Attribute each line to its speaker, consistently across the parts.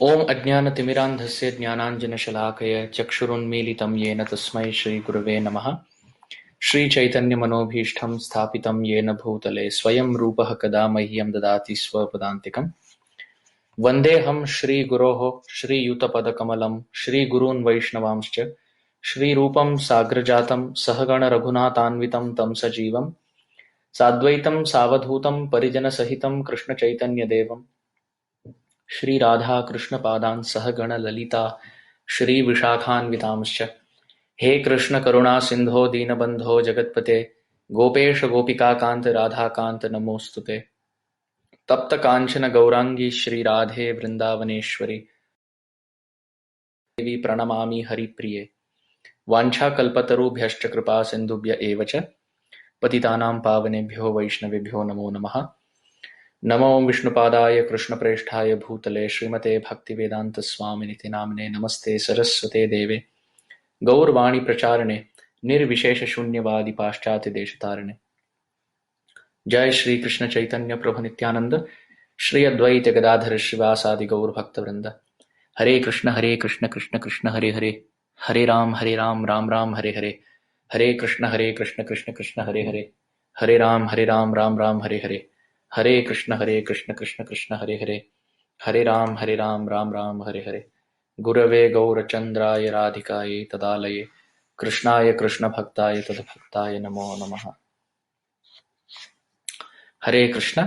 Speaker 1: ओम अज्ञानतिमिरान्धस्य ज्ञानाञ्जनशलाकया चक्षुरुन्मीलितं येन तस्मै श्रीगुरवे नमः। श्रीचैतन्यमनोभीष्टं स्थापितं येन भूतले स्वयं रूपः कदा मह्यं ददाति स्वपदान्तिकम्। वन्देऽहं श्रीगुरोः श्रीयुतपदकमलं श्रीगुरून् वैष्णवांश्च श्रीरूपं साग्रजातं सहगण रघुनाथान्वितं तं सजीवं साद्वैतं सावधूतं परिजनसहितं कृष्णचैतन्यदेवम् श्री राधा कृष्ण पादान् सहगण ललिता श्री विशाखान्वितांश्च हे कृष्ण करुणा सिंधो दीनबंधो जगत्पते गोपेश गोपिका कांत राधा कांत नमोस्तुते। तप्त कांचन गौरांगी श्री राधे वृंदावनेश्वरी देवी प्रणमामि हरिप्रिये। वाञ्छाकल्पतरुभ्यश्च कृपा सिन्धुभ्य एव च पतितानां पावनेभ्यो वैष्णवेभ्यो नमो नमः। नमो विष्णुपादाय कृष्णप्रेष्ठाय भूतले श्रीमते भक्तिवेदान्तस्वामिनिति नाम्ने नमस्ते सरस्वते देवे गौरवाणी प्रचारणे निर्विशेषशून्यवादी पाश्चात्यदेशतारिणे। जय श्री कृष्ण चैतन्य प्रभु नित्यानंद श्री अद्वैत गदाधर श्रीवासादि गौर भक्तवृंद। हरे कृष्ण कृष्ण कृष्ण हरे हरे हरे राम राम राम हरे हरे। हरे कृष्ण कृष्ण कृष्ण हरे हरे हरे राम राम राम हरे हरे। हरे कृष्ण कृष्ण कृष्ण हरे हरे हरे राम राम राम हरे हरे। गुरवे गौरचंद्राय राधिकायै तदालये कृष्णाय कृष्ण भक्ताय तद्भक्ताय नमो नमः। Hare Krishna.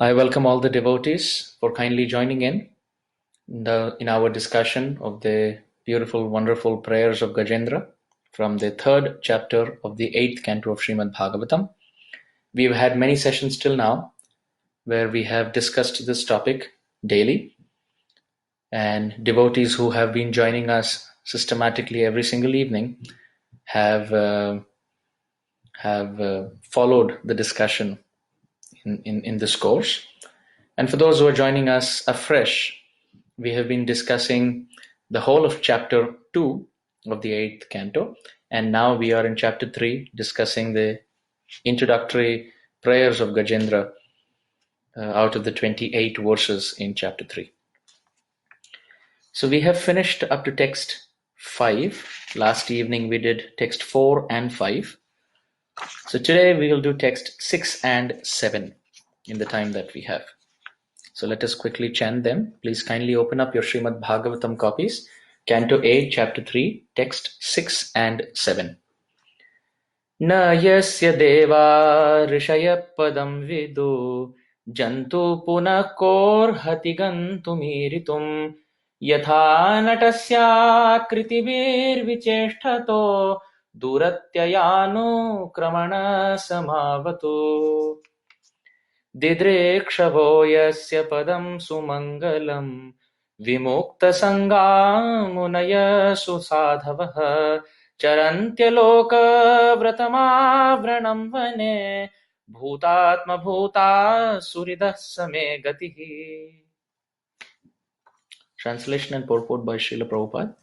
Speaker 1: I welcome all the devotees for kindly joining in our discussion of the beautiful, wonderful prayers of Gajendra from the third chapter of the 8th canto of Srimad Bhagavatam. We've had many sessions till now where we have discussed this topic daily, and devotees who have been joining us systematically every single evening have followed the discussion in this course. And for those who are joining us afresh, we have been discussing the whole of chapter 2 of the 8th canto, and now we are in chapter 3 discussing the introductory prayers of Gajendra out of the 28 verses in chapter 3. So we have finished up to text 5. Last evening we did text 4 and 5. So today we will do text 6 and 7 in the time that we have. So let us quickly chant them. Please kindly open up your Srimad Bhagavatam copies, Canto 8, Chapter 3, text 6 and 7. Na yasya deva rishaya padam vidu jantu punakor hatigantumiritum yatha natasya kritivir vicheshtato duratyayanu kramana samavatu. दिद्रेक्षवो यस्य पदं सुमङ्गलं विमुक्तसङ्गा मुनयः सुसाधवः चरन्त्यलोकव्रतमावृणं वने भूतात्मभूता सुहृदः समे गतिः. Translation and purport by Srila Prabhupada.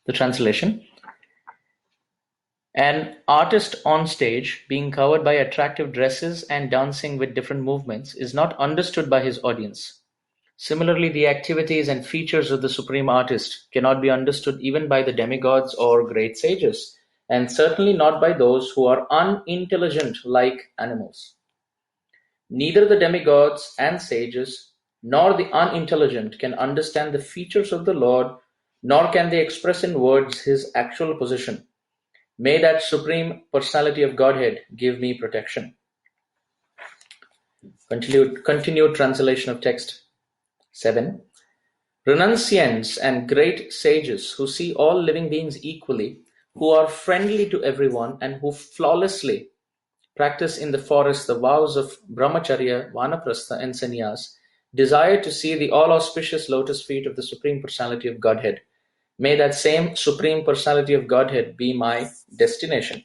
Speaker 1: The translation: An artist on stage, being covered by attractive dresses and dancing with different movements, is not understood by his audience. Similarly, the activities and features of the Supreme Artist cannot be understood even by the demigods or great sages, and certainly not by those who are unintelligent like animals. Neither the demigods and sages nor the unintelligent can understand the features of the Lord, nor can they express in words his actual position. May that Supreme Personality of Godhead give me protection. Continued translation of text 7. Renunciants and great sages who see all living beings equally, who are friendly to everyone, and who flawlessly practice in the forest the vows of brahmacharya, vanaprastha, and sannyas, desire to see the all-auspicious lotus feet of the Supreme Personality of Godhead. May that same Supreme Personality of Godhead be my destination.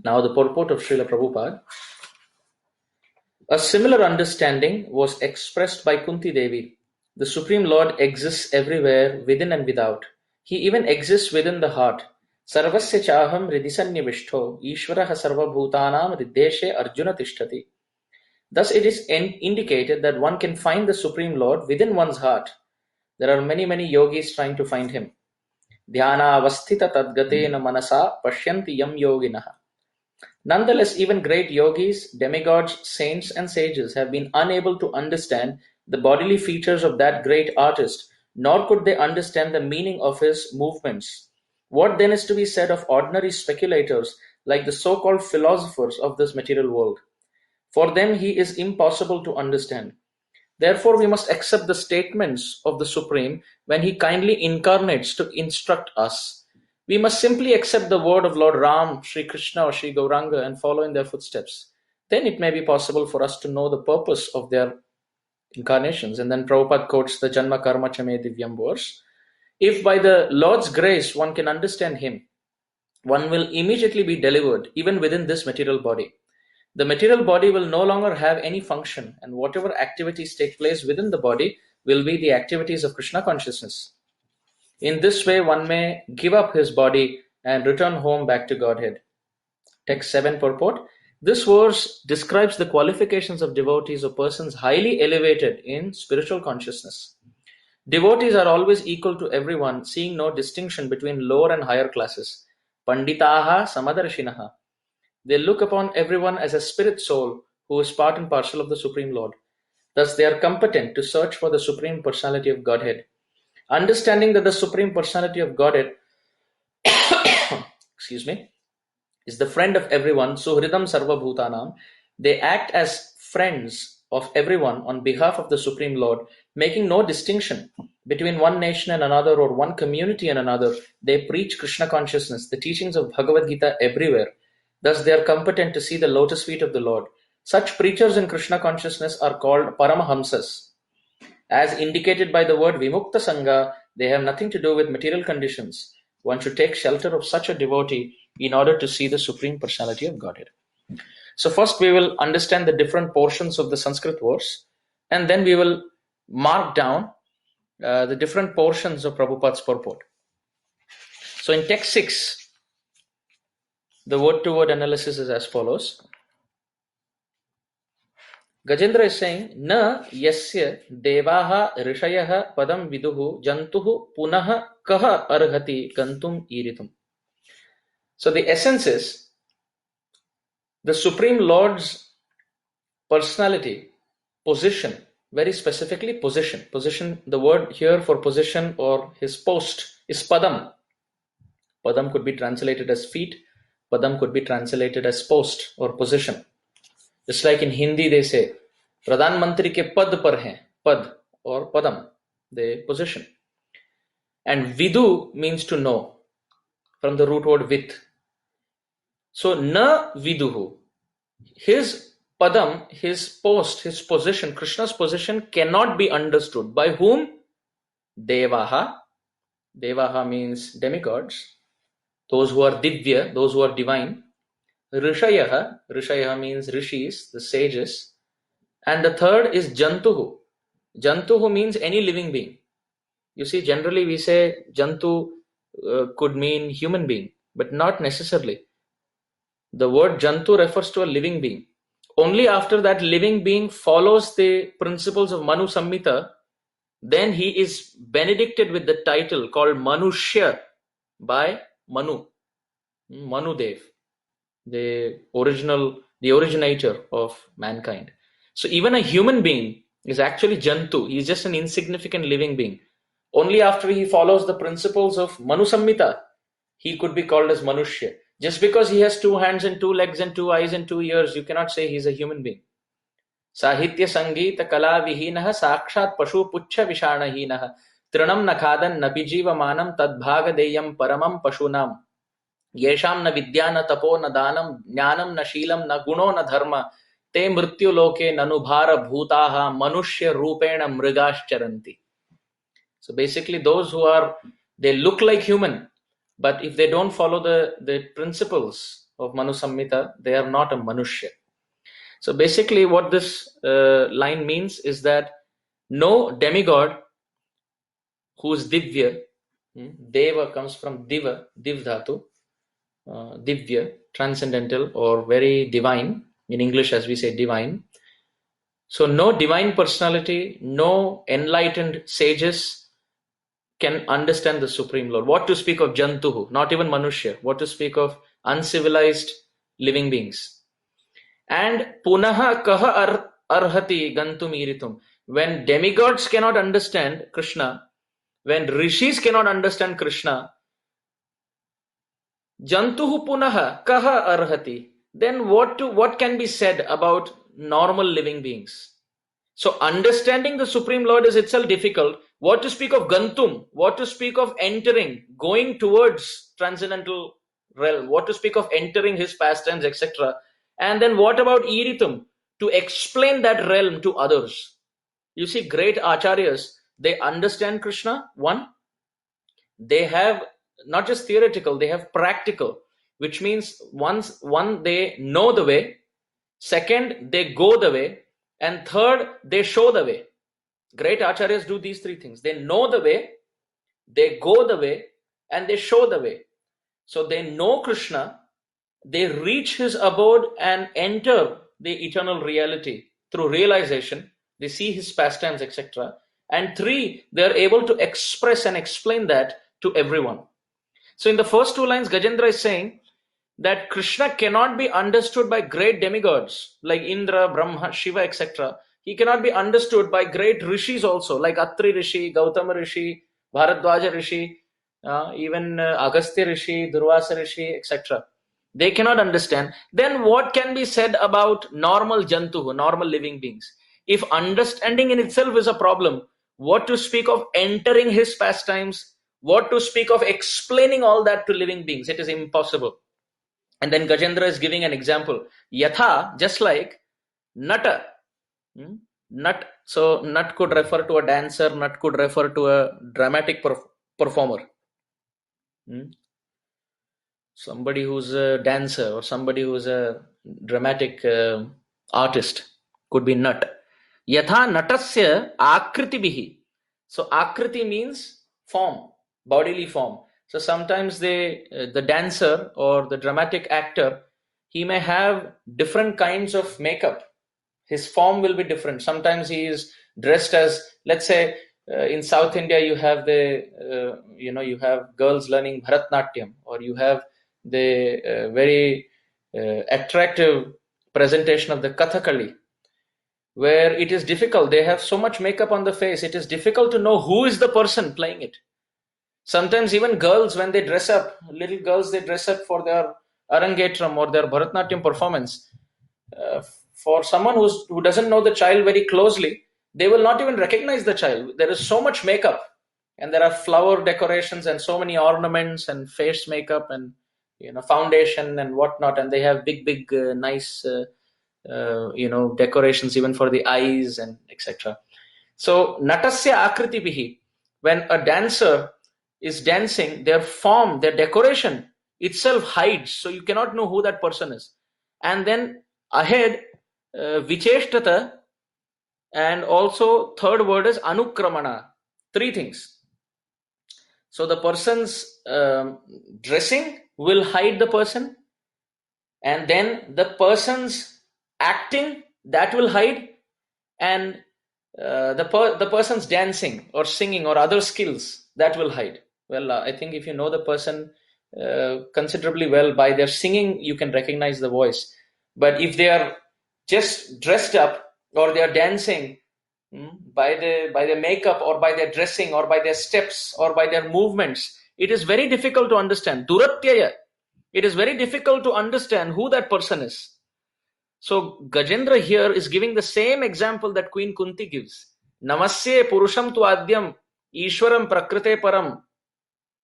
Speaker 1: Now the purport of Srila Prabhupada. A similar understanding was expressed by Kunti Devi. The Supreme Lord exists everywhere, within and without. He even exists within the heart. Sarvasya chaham hridhi sannivishto Ishvaraha sarva bhutanam hriddeshe arjuna tishtati. Thus, it is indicated that one can find the Supreme Lord within one's heart. There are many, many yogis trying to find him. Dhyana avasthita tadgatena manasa pashyanti yam yoginaha. Nonetheless, even great yogis, demigods, saints, and sages have been unable to understand the bodily features of that great artist, nor could they understand the meaning of his movements. What then is to be said of ordinary speculators like the so called philosophers of this material world? For them, he is impossible to understand. Therefore, we must accept the statements of the Supreme when he kindly incarnates to instruct us. We must simply accept the word of Lord Ram, Sri Krishna, or Sri Gauranga and follow in their footsteps. Then it may be possible for us to know the purpose of their incarnations. And then Prabhupada quotes the Janma Karma Chame Divyam verse. If by the Lord's grace one can understand him, one will immediately be delivered, even within this material body. The material body will no longer have any function, and whatever activities take place within the body will be the activities of Krishna consciousness. In this way, one may give up his body and return home back to Godhead. Text 7 purport. This verse describes the qualifications of devotees or persons highly elevated in spiritual consciousness. Devotees are always equal to everyone, seeing no distinction between lower and higher classes. Panditaha samadarshinaha. They look upon everyone as a spirit soul who is part and parcel of the Supreme Lord. Thus, they are competent to search for the Supreme Personality of Godhead. Understanding that the Supreme Personality of Godhead is the friend of everyone, Suhridam Sarva Bhutanam, they act as friends of everyone on behalf of the Supreme Lord, making no distinction between one nation and another or one community and another. They preach Krishna consciousness, the teachings of Bhagavad Gita everywhere. Thus, they are competent to see the lotus feet of the Lord. Such preachers in Krishna consciousness are called Paramahamsas. As indicated by the word Vimukta Sangha, they have nothing to do with material conditions. One should take shelter of such a devotee in order to see the Supreme Personality of Godhead. So first we will understand the different portions of the Sanskrit verse, and then we will mark down the different portions of Prabhupada's purport. So in text 6, the word-to-word analysis is as follows. Gajendra is saying, Na yasya devaha rishayaha padam viduhu jantuhu punaha kaha arhati kantum iritum. So the essence is, the Supreme Lord's personality, position, very specifically position. Position, the word here for position or his post is padam. Padam could be translated as feet. Padam could be translated as post or position. Just like in Hindi they say, Pradhan Mantri ke pad par hain, pad or padam, the position. And vidu means to know, from the root word with. So na viduhu, his padam, his post, his position, Krishna's position cannot be understood. By whom? Devaha. Devaha means demigods, those who are divya, those who are divine. Rishayaha, Rishayaha means rishis, the sages. And the third is Jantuhu. Jantuhu means any living being. You see, generally we say Jantu could mean human being, but not necessarily. The word Jantu refers to a living being. Only after that living being follows the principles of Manu Samhita, then he is benedicted with the title called Manushya by Manu, Manu Dev, the originator of mankind. So even a human being is actually Jantu. He is just an insignificant living being. Only after he follows the principles of Manu Samhita, he could be called as Manushya. Just because he has 2 hands and 2 legs and 2 eyes and 2 ears, you cannot say he is a human being. Sahitya Sangeeta Kala Vihinaha Sakshat Pashu Puchha Vishanahinaha Trinam Nakhadan Napijiva Manam Tadbhaga Deyam Paramam Pashunam Yesham na Vidya na Tapo na Danam Jnanam na Sheelam na Guno na Dharma Te Mrityu Loke Nanubhara Bhutaha Manushya Rupena Mrigascharanti. So basically those who are, they look like human, but if they don't follow the principles of Manu Samhita, they are not a Manushya. So basically what this line means is that no demigod who is divya, deva comes from diva, div dhatu, divya, transcendental or very divine, in English as we say divine. So no divine personality, no enlightened sages can understand the Supreme Lord. What to speak of Jantuhu, not even Manushya, what to speak of uncivilized living beings. And punaha kaha arhati gantum iritum. When demigods cannot understand Krishna, when rishis cannot understand Krishna, jantuhu punaha kaha arhati. Then what can be said about normal living beings? So understanding the Supreme Lord is itself difficult. What to speak of Gantum? What to speak of entering, going towards transcendental realm? What to speak of entering his pastimes, etc. And then what about Iritum? To explain that realm to others. You see, great acharyas, they understand Krishna. One, they have not just theoretical, they have practical, which means one, they know the way. Second, they go the way. And third, they show the way. Great acharyas do these three things. They know the way, they go the way, and they show the way. So they know Krishna, they reach his abode and enter the eternal reality through realization. They see his pastimes, etc. And three, they are able to express and explain that to everyone. So in the first two lines, Gajendra is saying that Krishna cannot be understood by great demigods like Indra, Brahma, Shiva, etc. He cannot be understood by great rishis also, like Atri Rishi, Gautama Rishi, Bharadwaja Rishi, even Agastya Rishi, Durvasa Rishi, etc. They cannot understand. Then what can be said about normal jantuhu, normal living beings? If understanding in itself is a problem, what to speak of entering his pastimes? What to speak of explaining all that to living beings? It is impossible. And then Gajendra is giving an example. Yatha, just like Nata. Nat. So Nat could refer to a dancer, Nat could refer to a dramatic performer. Somebody who's a dancer or somebody who's a dramatic artist could be Nat. Yatha natasya akritibihi. So akriti means form, bodily form. So sometimes the dancer or the dramatic actor, he may have different kinds of makeup. His form will be different. Sometimes he is dressed as, let's say, in South India, you have you have girls learning Bharatnatyam, or you have the very attractive presentation of the Kathakali, where it is difficult. They have so much makeup on the face. It is difficult to know who is the person playing it. Sometimes even girls, when they dress up, little girls, they dress up for their Arangetram or their Bharatnatyam performance. For someone who doesn't know the child very closely, they will not even recognize the child. There is so much makeup, and there are flower decorations and so many ornaments and face makeup and foundation and whatnot, and they have big nice decorations even for the eyes and etc. So natasya akritibihi, when a dancer is dancing, their form, their decoration itself hides, so you cannot know who that person is. And then ahead, vicheshtata, and also third word is anukramana. Three things. So the person's dressing will hide the person, and then the person's acting, that will hide, and the person's dancing or singing or other skills, that will hide. Well, I think if you know the person considerably well, by their singing you can recognize the voice. But if they are just dressed up, or they are dancing by the makeup or by their dressing or by their steps or by their movements, it is very difficult to understand. Duratyaya, it is very difficult to understand who that person is. So Gajendra here is giving the same example that Queen Kunti gives. Namasye purusham tu adyam ishwaram prakrite param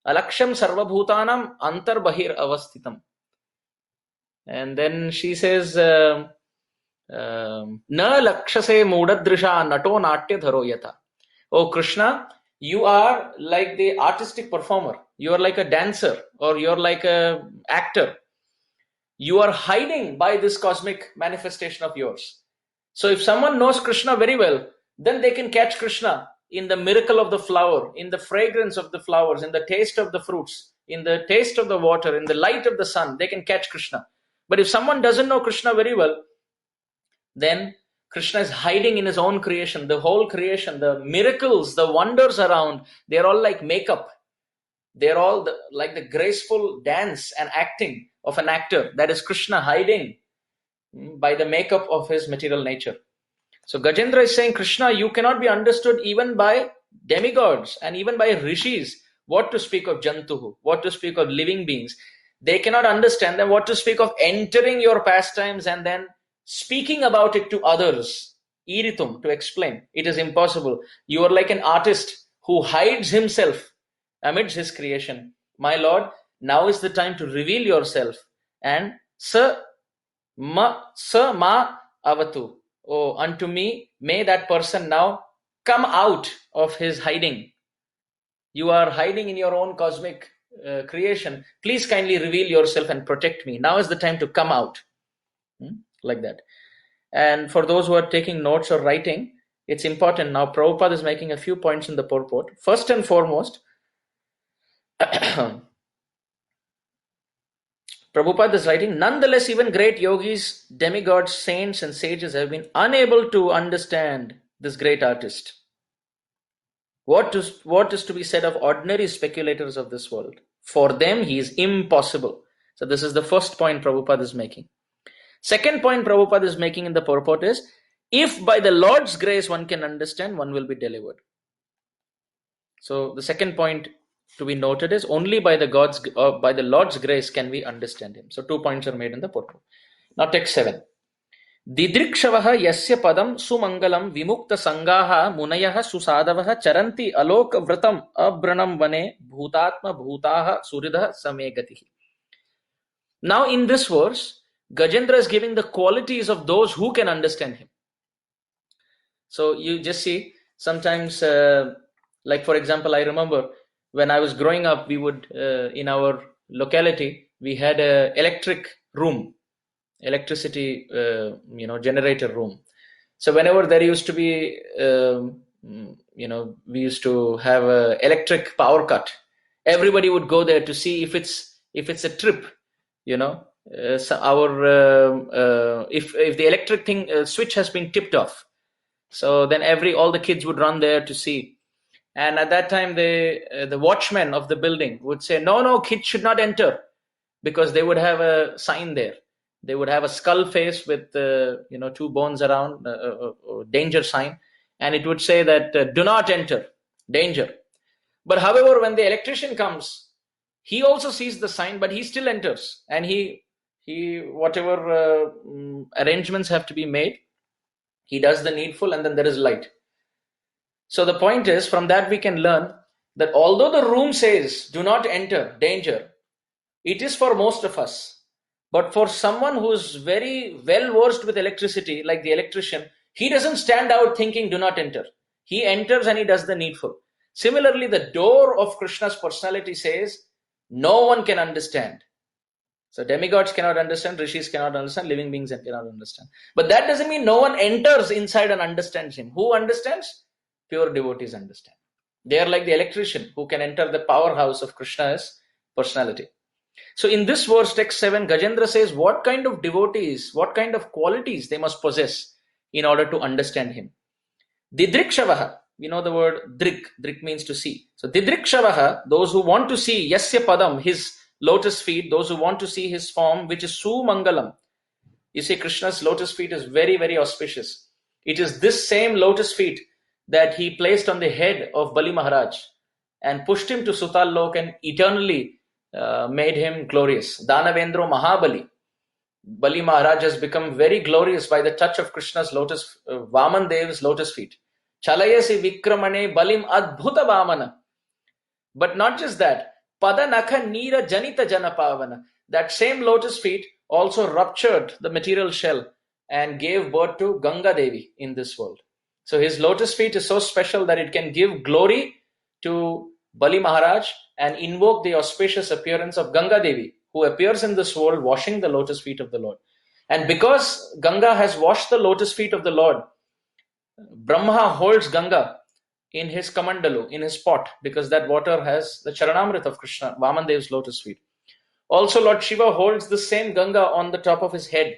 Speaker 1: alaksham sarvabhutanam antar bahir avasthitam. And then she says, Na lakshase mudadrisha nato natya dharo yata. Oh Krishna, you are like the artistic performer. You are like a dancer, or you are like a actor. You are hiding by this cosmic manifestation of yours. So if someone knows Krishna very well, then they can catch Krishna in the miracle of the flower, in the fragrance of the flowers, in the taste of the fruits, in the taste of the water, in the light of the sun. They can catch Krishna. But if someone doesn't know Krishna very well, then Krishna is hiding in his own creation. The whole creation, the miracles, the wonders around, they're all like makeup. They're all like the graceful dance and acting of an actor. That is Krishna hiding by the makeup of his material nature. So Gajendra is saying, Krishna, you cannot be understood even by demigods and even by rishis. What to speak of Jantuhu, what to speak of living beings. They cannot understand them. What to speak of entering your pastimes and then speaking about it to others. Iritum, to explain. It is impossible. You are like an artist who hides himself amidst his creation. My Lord, now is the time to reveal yourself. And sa ma avatu. Oh, unto me, may that person now come out of his hiding. You are hiding in your own cosmic creation. Please kindly reveal yourself and protect me. Now is the time to come out. Like that. And for those who are taking notes or writing, it's important. Now, Prabhupada is making a few points in the purport. First and foremost, Prabhupada is writing, nonetheless, even great yogis, demigods, saints, and sages have been unable to understand this great artist. What is to be said of ordinary speculators of this world? For them, he is impossible. So this is the first point Prabhupada is making. Second point Prabhupada is making in the purport is, if by the Lord's grace one can understand, one will be delivered. So the second point to be noted is, only by the Lord's grace can we understand him. So 2 points are made in the purport. Now text 7. Didrikshavaha yasya padam sumangalam vimukta sangaha munayaha susadavaha charanti aloka vratam abranam vane bhutatma bhutaha suridha samegatihi. Now in this verse, Gajendra is giving the qualities of those who can understand him. So you just see, sometimes, like for example, I remember when I was growing up, we would, in our locality, we had a electricity, generator room. So whenever there used to be, we used to have a electric power cut, everybody would go there to see if it's a trip, if the electric switch has been tipped off. So then all the kids would run there to see. And at that time, the watchman of the building would say, no, kids should not enter, because they would have a sign there. They would have a skull face with, 2 bones around, danger sign. And it would say that, do not enter, danger. But however, when the electrician comes, he also sees the sign, but he still enters. And he whatever arrangements have to be made, he does the needful, and then there is light. So the point is, from that we can learn that although the room says, do not enter, danger, it is for most of us. But for someone who is very well versed with electricity, like the electrician, he doesn't stand out thinking, do not enter. He enters and he does the needful. Similarly, the door of Krishna's personality says, no one can understand. So demigods cannot understand, rishis cannot understand, living beings cannot understand. But that doesn't mean no one enters inside and understands him. Who understands? Pure devotees understand. They are like the electrician who can enter the powerhouse of Krishna's personality. So in this verse, text 7, Gajendra says what kind of devotees, what kind of qualities they must possess in order to understand him. Didrikshavaha, we know the word drik. Drik means to see. So didrikshavaha, those who want to see yasya padam, his lotus feet, those who want to see his form, which is sumangalam. You see, Krishna's lotus feet is very, very auspicious. It is this same lotus feet that he placed on the head of Bali Maharaj and pushed him to Sutal Lok and eternally made him glorious. Danavendro Mahabali. Bali Maharaj has become very glorious by the touch of Krishna's lotus, Vaman Dev's lotus feet. Chalayasi Vikramane Balim Adbhuta Vamana. But not just that, Padanakha Neera Janita Janapavana. That same lotus feet also ruptured the material shell and gave birth to Ganga Devi in this world. So his lotus feet is so special that it can give glory to Bali Maharaj and invoke the auspicious appearance of Ganga Devi, who appears in this world washing the lotus feet of the Lord. And because Ganga has washed the lotus feet of the Lord, Brahma holds Ganga in his kamandalu, in his pot, because that water has the Charanamrit of Krishna, Vamandev's lotus feet. Also, Lord Shiva holds the same Ganga on the top of his head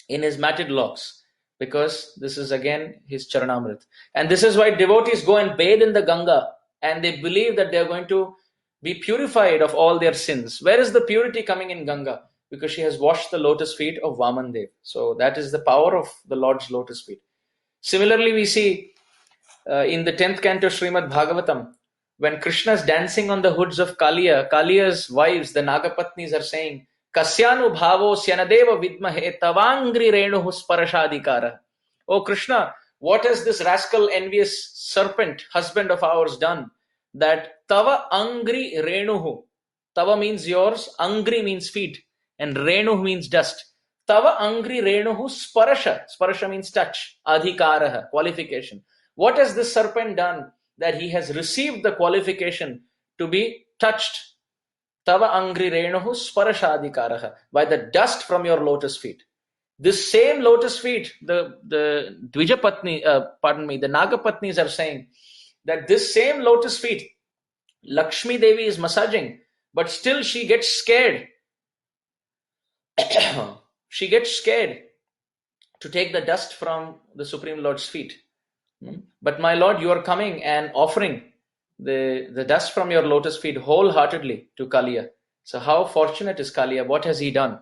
Speaker 1: in his matted locks, because this is again his Charanamrit. And this is why devotees go and bathe in the Ganga, and they believe that they are going to be purified of all their sins. Where is the purity coming in Ganga? Because she has washed the lotus feet of Vaman Dev. So that is the power of the Lord's lotus feet. Similarly, we see in the 10th canto Srimad Bhagavatam, when Krishna is dancing on the hoods of Kaliya, Kaliya's wives, the Nagapatnis, are saying, Kasyanu bhavo syanadeva vidmahe tavangri renuhu sparashadikara. Oh Krishna, what has this rascal envious serpent, husband of ours, done? That tava angri renuhu. Tava means yours, angri means feet, and renuhu means dust. Tava angri renuhu sparasha. Sparasha means touch. Adhikaraha, qualification. What has this serpent done that he has received the qualification to be touched? Tava angri renuhu sparashadikaraha, by the dust from your lotus feet. This same lotus feet, the Dvijapatni, the Nagapatnis are saying that this same lotus feet, Lakshmi Devi is massaging, but still she gets scared. She gets scared to take the dust from the Supreme Lord's feet. But my Lord, you are coming and offering the dust from your lotus feet wholeheartedly to Kaliya. So how fortunate is Kaliya? What has he done?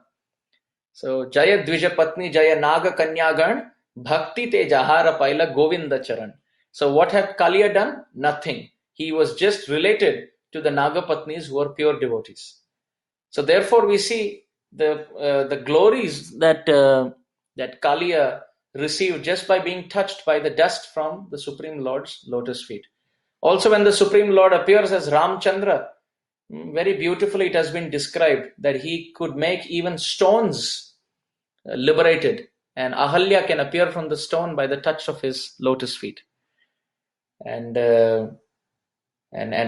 Speaker 1: So Jaya Dvija Patni Jaya Naga Kanyagan Bhakti Te Jahara Paila Govinda Charan. So what had Kaliya done? Nothing. He was just related to the Naga Patnis who are pure devotees. So therefore we see the glories that Kaliya received just by being touched by the dust from the Supreme Lord's lotus feet. Also, when the Supreme Lord appears as Ramchandra, very beautifully it has been described that he could make even stones liberated, and Ahalya can appear from the stone by the touch of his lotus feet. And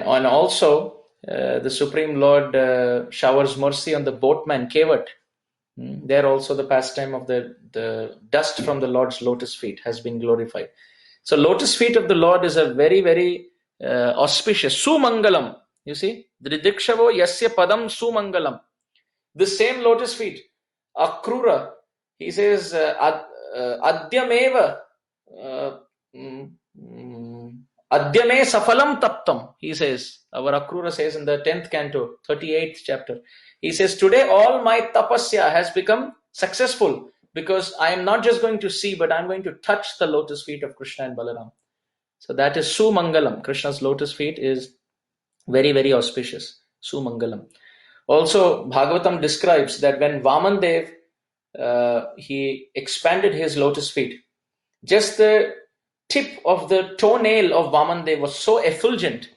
Speaker 1: also the Supreme Lord showers mercy on the boatman Kevat. There also the pastime of the dust from the Lord's lotus feet has been glorified. So lotus feet of the Lord is a very, very auspicious. Sumangalam. You see? Dridikshavo yasya padam sumangalam. The same lotus feet. Akrura. He says, Adyameva. Adyame safalam taptam. He says, our Akrura says in the 10th canto, 38th chapter. He says, today all my tapasya has become successful because I am not just going to see, but I am going to touch the lotus feet of Krishna and Balaram. So that is Sumangalam. Krishna's lotus feet is very, very auspicious. Sumangalam. Also, Bhagavatam describes that when Vaman Dev, he expanded his lotus feet, just the tip of the toenail of Vaman Dev was so effulgent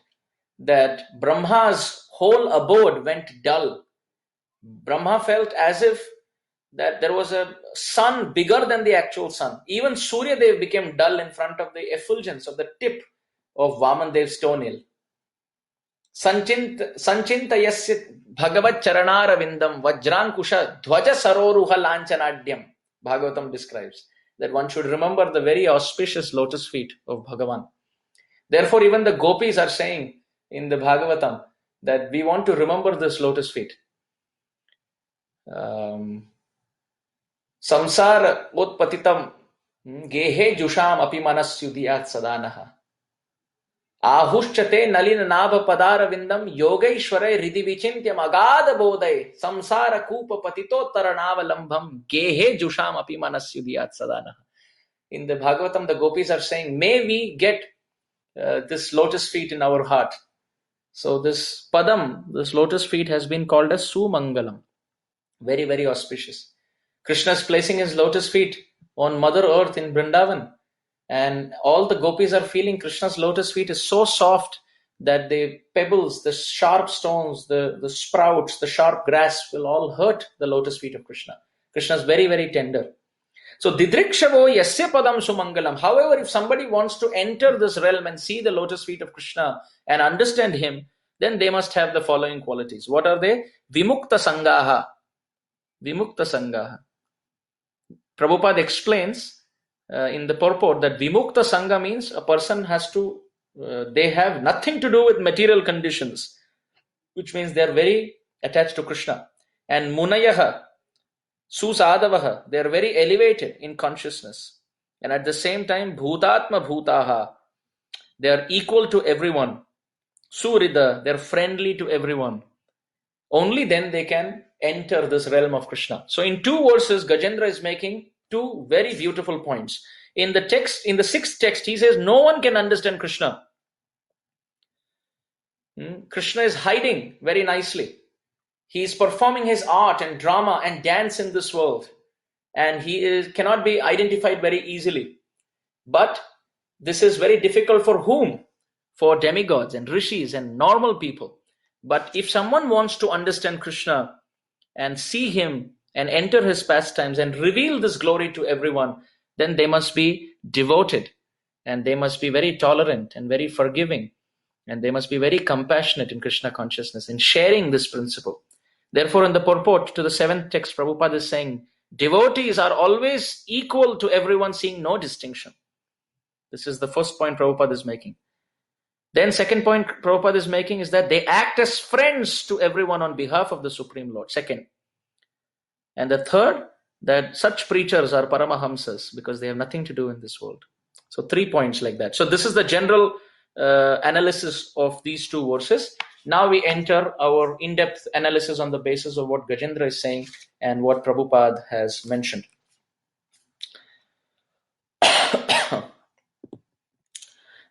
Speaker 1: that Brahma's whole abode went dull. Brahma felt as if that there was a sun bigger than the actual sun. Even Surya Dev became dull in front of the effulgence of the tip of Vaman Dev's toenail. Sanchintayasya Bhagavat Charanara Vindam Vajrankusha Dhwaja Saroruha Lanchanadyam. Bhagavatam describes that one should remember the very auspicious lotus feet of Bhagavan. Therefore, even the gopis are saying in the Bhagavatam that we want to remember this lotus feet. Samsara utpatitam gehe jusham api manasyudiyat sadanaha. Ahushchate nalina nabha padara vindam yogaishware ridhi vichintyam agada bodhay samsara kupa patito taranava gehe jusham api manasyudiyat sadanaha. In the Bhagavatam, the gopis are saying, may we get this lotus feet in our heart. So this padam, this lotus feet has been called as Sumangalam. Very, very auspicious. Krishna is placing his lotus feet on Mother Earth in Vrindavan. And all the gopis are feeling Krishna's lotus feet is so soft that the pebbles, the sharp stones, the sprouts, the sharp grass will all hurt the lotus feet of Krishna. Krishna is very, very tender. So, Didrikshavo yasya padam sumangalam. However, if somebody wants to enter this realm and see the lotus feet of Krishna and understand him, then they must have the following qualities. What are they? Vimukta sangaha. Vimukta sangaha. Prabhupada explains in the purport that Vimukta Sangha means a person has to, they have nothing to do with material conditions, which means they are very attached to Krishna. And Munayaha, Susadavaha, they are very elevated in consciousness. And at the same time, bhutatma bhutaha, they are equal to everyone. Surida, they're friendly to everyone. Only then they can enter this realm of Krishna. So in two verses, Gajendra is making two very beautiful points. In the text, in the sixth text, he says, no one can understand Krishna. Krishna is hiding very nicely. He is performing his art and drama and dance in this world. And cannot be identified very easily. But this is very difficult for whom? For demigods and rishis and normal people. But if someone wants to understand Krishna and see him and enter his pastimes and reveal this glory to everyone, then they must be devoted and they must be very tolerant and very forgiving and they must be very compassionate in Krishna consciousness in sharing this principle. Therefore, in the purport to the seventh text, Prabhupada is saying, devotees are always equal to everyone, seeing no distinction. This is the first point Prabhupada is making. Then second point Prabhupada is making is that they act as friends to everyone on behalf of the Supreme Lord. Second. And the third, that such preachers are Paramahamsas because they have nothing to do in this world. So 3 points like that. So this is the general analysis of these two verses. Now we enter our in-depth analysis on the basis of what Gajendra is saying and what Prabhupada has mentioned.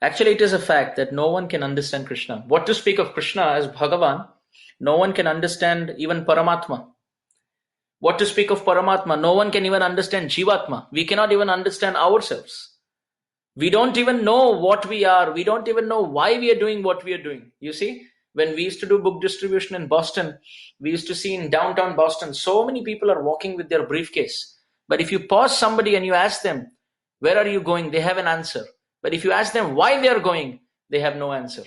Speaker 1: Actually, it is a fact that no one can understand Krishna. What to speak of Krishna as Bhagavan, no one can understand even Paramatma. What to speak of Paramatma, no one can even understand Jivatma. We cannot even understand ourselves. We don't even know what we are. We don't even know why we are doing what we are doing. You see, when we used to do book distribution in Boston, we used to see in downtown Boston, so many people are walking with their briefcase. But if you pause somebody and you ask them, where are you going? They have an answer. But if you ask them why they are going, they have no answer.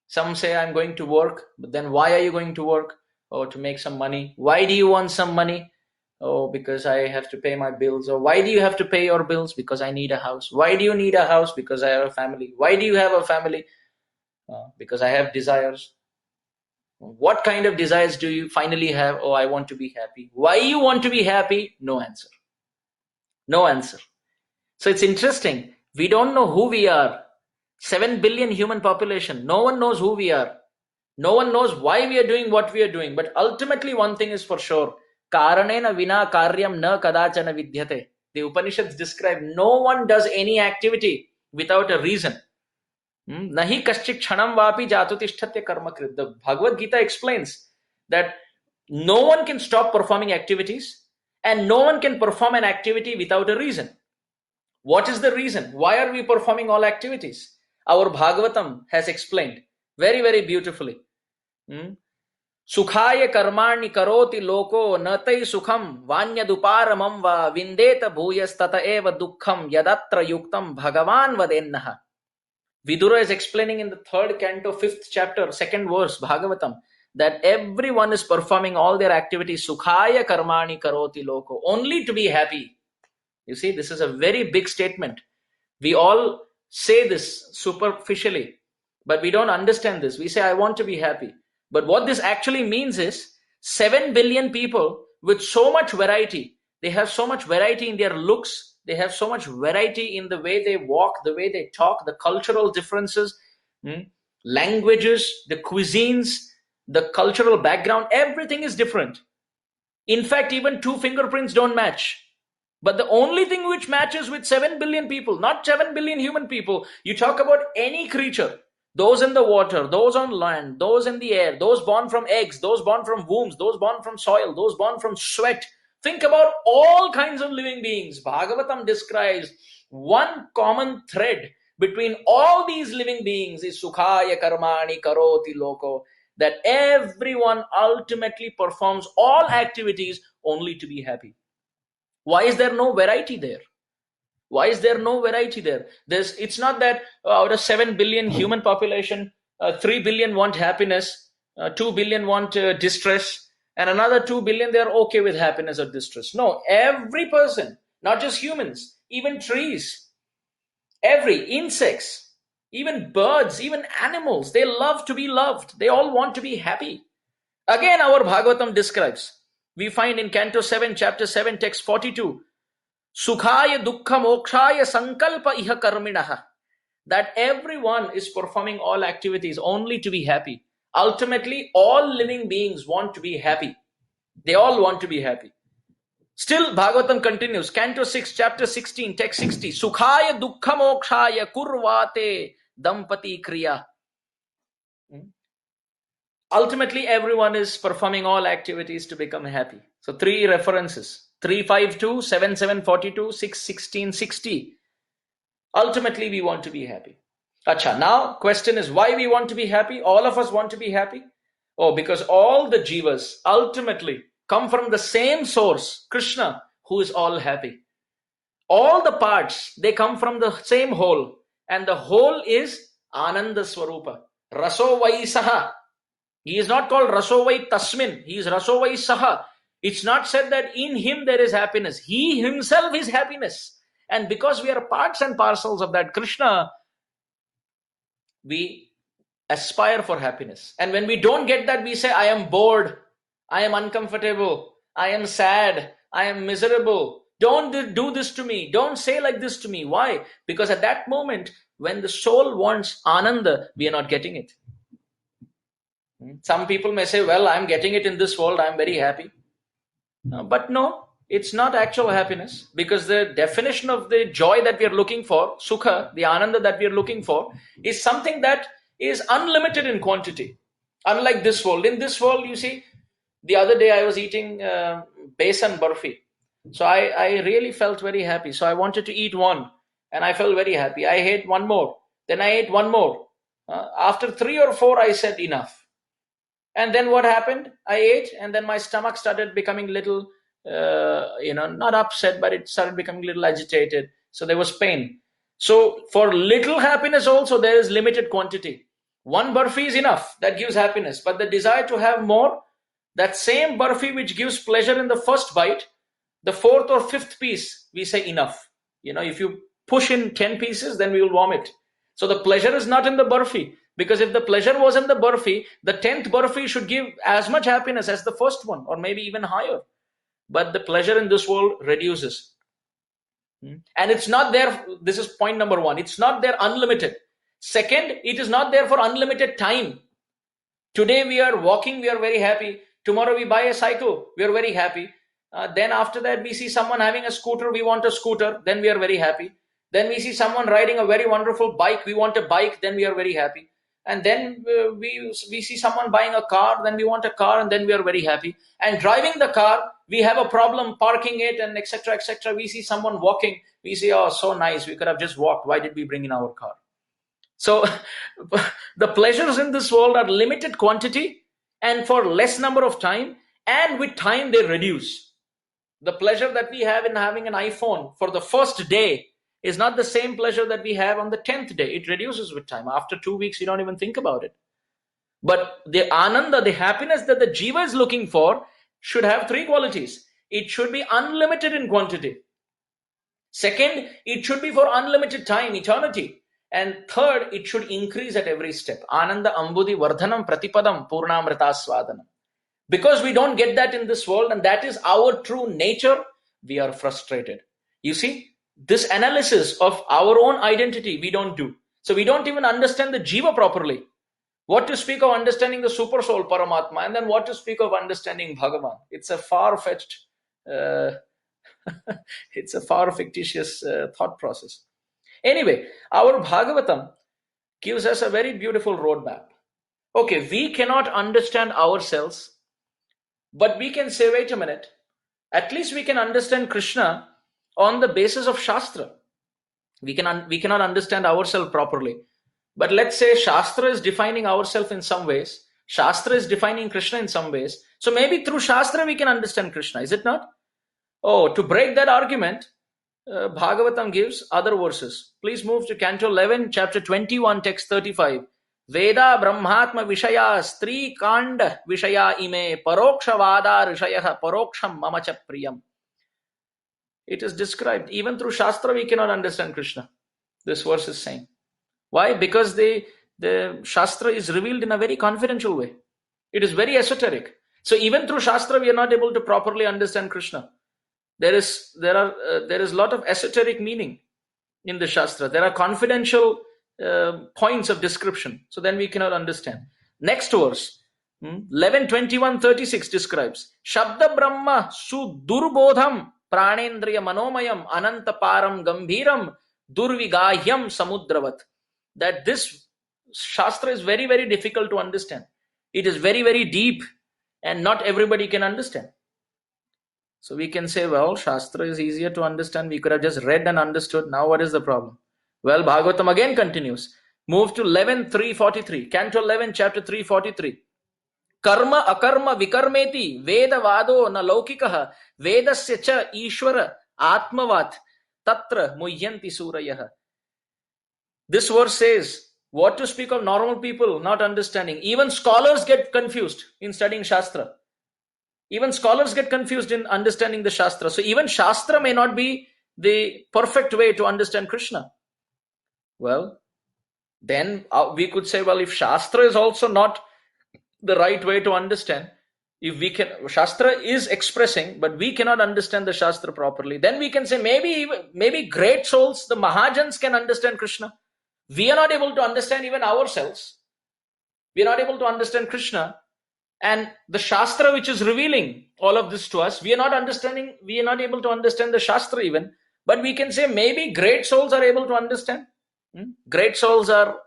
Speaker 1: Some say, I'm going to work, but then why are you going to work? Oh, to make some money. Why do you want some money? Oh, because I have to pay my bills. Or why do you have to pay your bills? Because I need a house. Why do you need a house? Because I have a family. Why do you have a family? Because I have desires. What kind of desires do you finally have? Oh, I want to be happy. Why you want to be happy? No answer. No answer. So it's interesting. We don't know who we are. 7 billion human population. No one knows who we are. No one knows why we are doing what we are doing. But ultimately one thing is for sure. Karanena vina karyam na kadachana vidyate. The Upanishads describe no one does any activity without a reason. Nahi kaschik kshanam vapi jatutishtatya karmakrit. The Bhagavad Gita explains that no one can stop performing activities and no one can perform an activity without a reason. What is the reason? Why are we performing all activities? Our Bhagavatam has explained very, very beautifully. Sukhaya karmani karoti loko natai sukham vanyaduparamam va vindeta bhuyastata eva dukkham yadatra yuktam bhagavan vadennaha. Vidura is explaining in the 3rd canto, 5th chapter, 2nd verse, Bhagavatam, that everyone is performing all their activities, sukhaya karmani karoti loko, only to be happy. You see, this is a very big statement. We all say this superficially, but we don't understand this. We say, I want to be happy. But what this actually means is 7 billion people with so much variety. They have so much variety in their looks. They have so much variety in the way they walk, the way they talk, the cultural differences, languages, the cuisines, the cultural background. Everything is different. In fact, even 2 fingerprints don't match. But the only thing which matches with 7 billion people, not 7 billion human people, you talk about any creature, those in the water, those on land, those in the air, those born from eggs, those born from wombs, those born from soil, those born from sweat. Think about all kinds of living beings. Bhagavatam describes one common thread between all these living beings is sukhaya karmani karoti loko, that everyone ultimately performs all activities only to be happy. Why is there no variety there? Why is there no variety there? It's not that out of 7 billion human population, 3 billion want happiness, 2 billion want distress, and another 2 billion, they're okay with happiness or distress. No, every person, not just humans, even trees, every insects, even birds, even animals, they love to be loved. They all want to be happy. Again, our Bhagavatam describes. We find in Canto 7, Chapter 7, Text 42, Sukhaya dukkha mokshaya sankalpa iha karminaha. That everyone is performing all activities only to be happy. Ultimately, all living beings want to be happy. They all want to be happy. Still, Bhagavatam continues, Canto 6, Chapter 16, Text 60. Sukhaya dukkha mokshaya kurvate dampati kriya. Ultimately, everyone is performing all activities to become happy. So, three references 352, 7742, 616, 60. Ultimately, we want to be happy. Acha, now, question is why we want to be happy? All of us want to be happy? Oh, because all the jivas ultimately come from the same source, Krishna, who is all happy. All the parts, they come from the same whole. And the whole is Ananda Swarupa. Rasovai Saha. He is not called Rasovai Tasmin. He is Rasovai Saha. It's not said that in him there is happiness. He himself is happiness. And because we are parts and parcels of that Krishna, we aspire for happiness. And when we don't get that, we say, I am bored. I am uncomfortable. I am sad. I am miserable. Don't do this to me. Don't say like this to me. Why? Because at that moment, when the soul wants Ananda, we are not getting it. Some people may say, well, I'm getting it in this world. I'm very happy. But no, it's not actual happiness, because the definition of the joy that we are looking for, sukha, the ananda that we are looking for, is something that is unlimited in quantity. Unlike this world. In this world, you see, the other day I was eating besan barfi. So I really felt very happy. So I wanted to eat one and I felt very happy. I ate one more. Then I ate one more. After 3 or 4, I said enough. And then what happened? I ate, and then my stomach started becoming little, not upset, but it started becoming a little agitated. So there was pain. So for little happiness also, there is limited quantity. One barfi is enough. That gives happiness. But the desire to have more, that same barfi which gives pleasure in the first bite, the 4th or 5th piece, we say enough. If you push in 10 pieces, then we will vomit. So the pleasure is not in the barfi. Because if the pleasure was in the barfi, the 10th barfi should give as much happiness as the first one, or maybe even higher. But the pleasure in this world reduces. And it's not there. This is point number 1. It's not there unlimited. Second, it is not there for unlimited time. Today we are walking, we are very happy. Tomorrow we buy a cycle, we are very happy. Then after that we see someone having a scooter, we want a scooter, then we are very happy. Then we see someone riding a very wonderful bike, we want a bike, then we are very happy. And then we see someone buying a car, then we want a car, and then we are very happy. And driving the car, we have a problem parking it, and etc., etc. We see someone walking, we say, oh, so nice, we could have just walked. Why did we bring in our car? So the pleasures in this world are limited quantity and for less number of time, and with time they reduce. The pleasure that we have in having an iPhone for the first day is not the same pleasure that we have on the 10th day. It reduces with time. After 2 weeks, you don't even think about it. But the ananda, the happiness that the jiva is looking for, should have 3 qualities. It should be unlimited in quantity. Second, it should be for unlimited time, eternity. And third, it should increase at every step. Ananda ambudi vardhanam pratipadam purnamrita swadanam. Because we don't get that in this world, and that is our true nature, we are frustrated. You see, this analysis of our own identity, we don't do. So we don't even understand the jiva properly. What to speak of understanding the super soul, Paramatma, and then what to speak of understanding Bhagavan. It's a far-fetched, it's a far fictitious thought process. Anyway, our Bhagavatam gives us a very beautiful roadmap. Okay, we cannot understand ourselves, but we can say, wait a minute, at least we can understand Krishna on the basis of Shastra. We cannot understand ourselves properly. But let's say Shastra is defining ourselves in some ways. Shastra is defining Krishna in some ways. So maybe through Shastra we can understand Krishna, is it not? Oh, to break that argument, Bhagavatam gives other verses. Please move to Canto 11, chapter 21, text 35. Veda Brahmatma Vishaya Stri Kanda Vishaya Ime Parokshavada Rishaya Paroksham Mamacha Priyam. It is described. Even through Shastra we cannot understand Krishna. This verse is saying. Why? Because the Shastra is revealed in a very confidential way. It is very esoteric. So even through Shastra we are not able to properly understand Krishna. There is a lot of esoteric meaning in the Shastra. There are confidential points of description. So then we cannot understand. Next verse, 11:21:36 describes Shabda Brahma Sudurbodham Pranendriya Manomayam Ananta Param Gambhiram Durvigahyam Samudravat. That this Shastra is very, very difficult to understand. It is very, very deep and not everybody can understand. So we can say, well, Shastra is easier to understand. We could have just read and understood. Now what is the problem? Well, Bhagavatam again continues. Move to 11:343. Canto 11, chapter 343. Karma akarma vikarmeti veda vado na laukikaha vedasya cha ishvara atmavat tatra muhyanti surayah. This verse says, what to speak of normal people not understanding. Even scholars get confused in studying Shastra. Even scholars get confused in understanding the Shastra. So even Shastra may not be the perfect way to understand Krishna. Well, then we could say, well, if Shastra is also not the right way to understand, if we can, Shastra is expressing, but we cannot understand the Shastra properly, then we can say maybe great souls, the Mahajans, can understand Krishna. We are not able to understand even ourselves. We are not able to understand Krishna. And the Shastra which is revealing all of this to us, we are not able to understand the Shastra even, but we can say maybe great souls are able to understand. Great souls are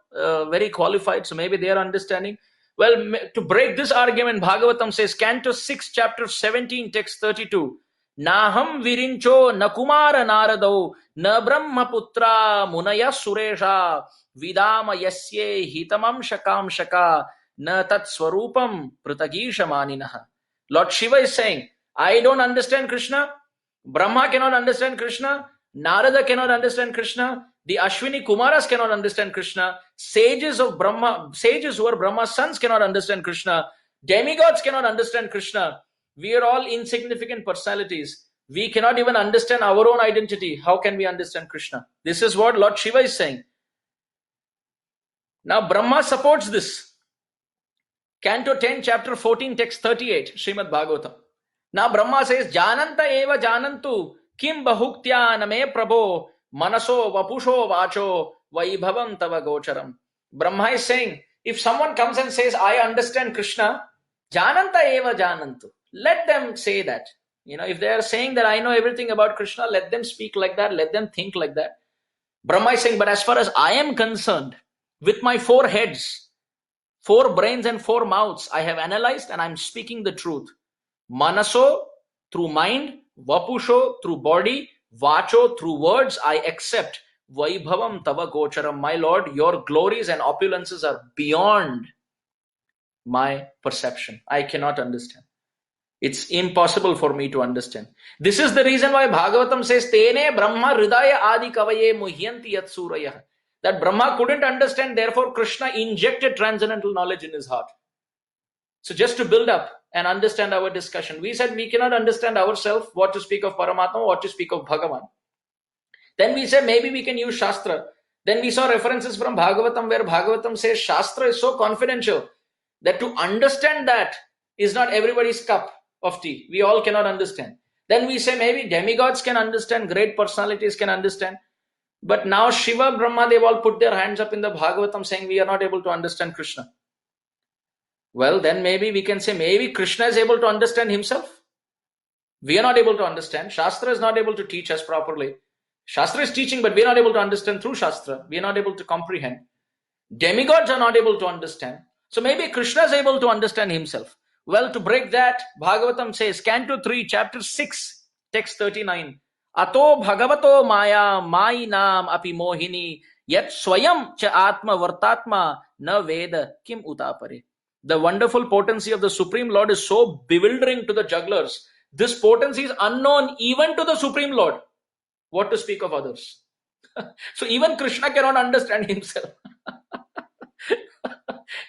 Speaker 1: very qualified, so maybe they are understanding. Well, to break this argument, Bhagavatam says, Canto 6, chapter 17, text 32, Naham virincho na kumara naradau na brahmaputra munaya suresha vidama yasye hitamam shakam shaka na tat swarupam pratagisha maninaha. Lord Shiva is saying, I don't understand Krishna, Brahma cannot understand Krishna, Narada cannot understand Krishna, the Ashwini Kumaras cannot understand Krishna, sages who are Brahma's sons cannot understand Krishna, demigods cannot understand Krishna. We are all insignificant personalities. We cannot even understand our own identity. How can we understand Krishna? This is what Lord Shiva is saying. Now Brahma supports this. Canto 10, chapter 14, text 38, Srimad Bhagavatam. Now Brahma says, Jananta eva janantu kim bahuktya name prabho manaso vapusho vacho vaibhavam tava gocharam. Brahma is saying, if someone comes and says, I understand Krishna, Jananta eva janantu. Let them say that. If they are saying that I know everything about Krishna, let them speak like that, let them think like that. Brahma is saying, but as far as I am concerned, with my 4 heads, 4 brains and 4 mouths, I have analyzed and I'm speaking the truth. Manaso, through mind, vapusho, through body, vacho, through words, I accept. Vaibhavam tava gocharam. My Lord, your glories and opulences are beyond my perception. I cannot understand. It's impossible for me to understand. This is the reason why Bhagavatam says, Tene Brahma Hridaya Adi Kavaye Muhyanti Yat Surayah. That Brahma couldn't understand, therefore Krishna injected transcendental knowledge in his heart. So just to build up and understand our discussion, we said we cannot understand ourselves, what to speak of Paramatma, what to speak of Bhagavan. Then we said maybe we can use Shastra. Then we saw references from Bhagavatam where Bhagavatam says Shastra is so confidential that to understand that is not everybody's cup of tea. We all cannot understand. Then we say maybe demigods can understand, great personalities can understand. But now Shiva, Brahma, they've all put their hands up in the Bhagavatam saying we are not able to understand Krishna. Well, then maybe we can say maybe Krishna is able to understand himself. We are not able to understand. Shastra is not able to teach us properly. Shastra is teaching, but we are not able to understand through Shastra. We are not able to comprehend. Demigods are not able to understand. So maybe Krishna is able to understand himself. Well, to break that, Bhagavatam says, Canto 3, chapter 6, text 39, Ato bhagavato maya mainam api mohini yat swayam cha atma vartatma na veda kim utapare. The wonderful potency of the Supreme Lord is so bewildering to the jugglers. This potency is unknown even to the Supreme Lord. What to speak of others? So even Krishna cannot understand himself.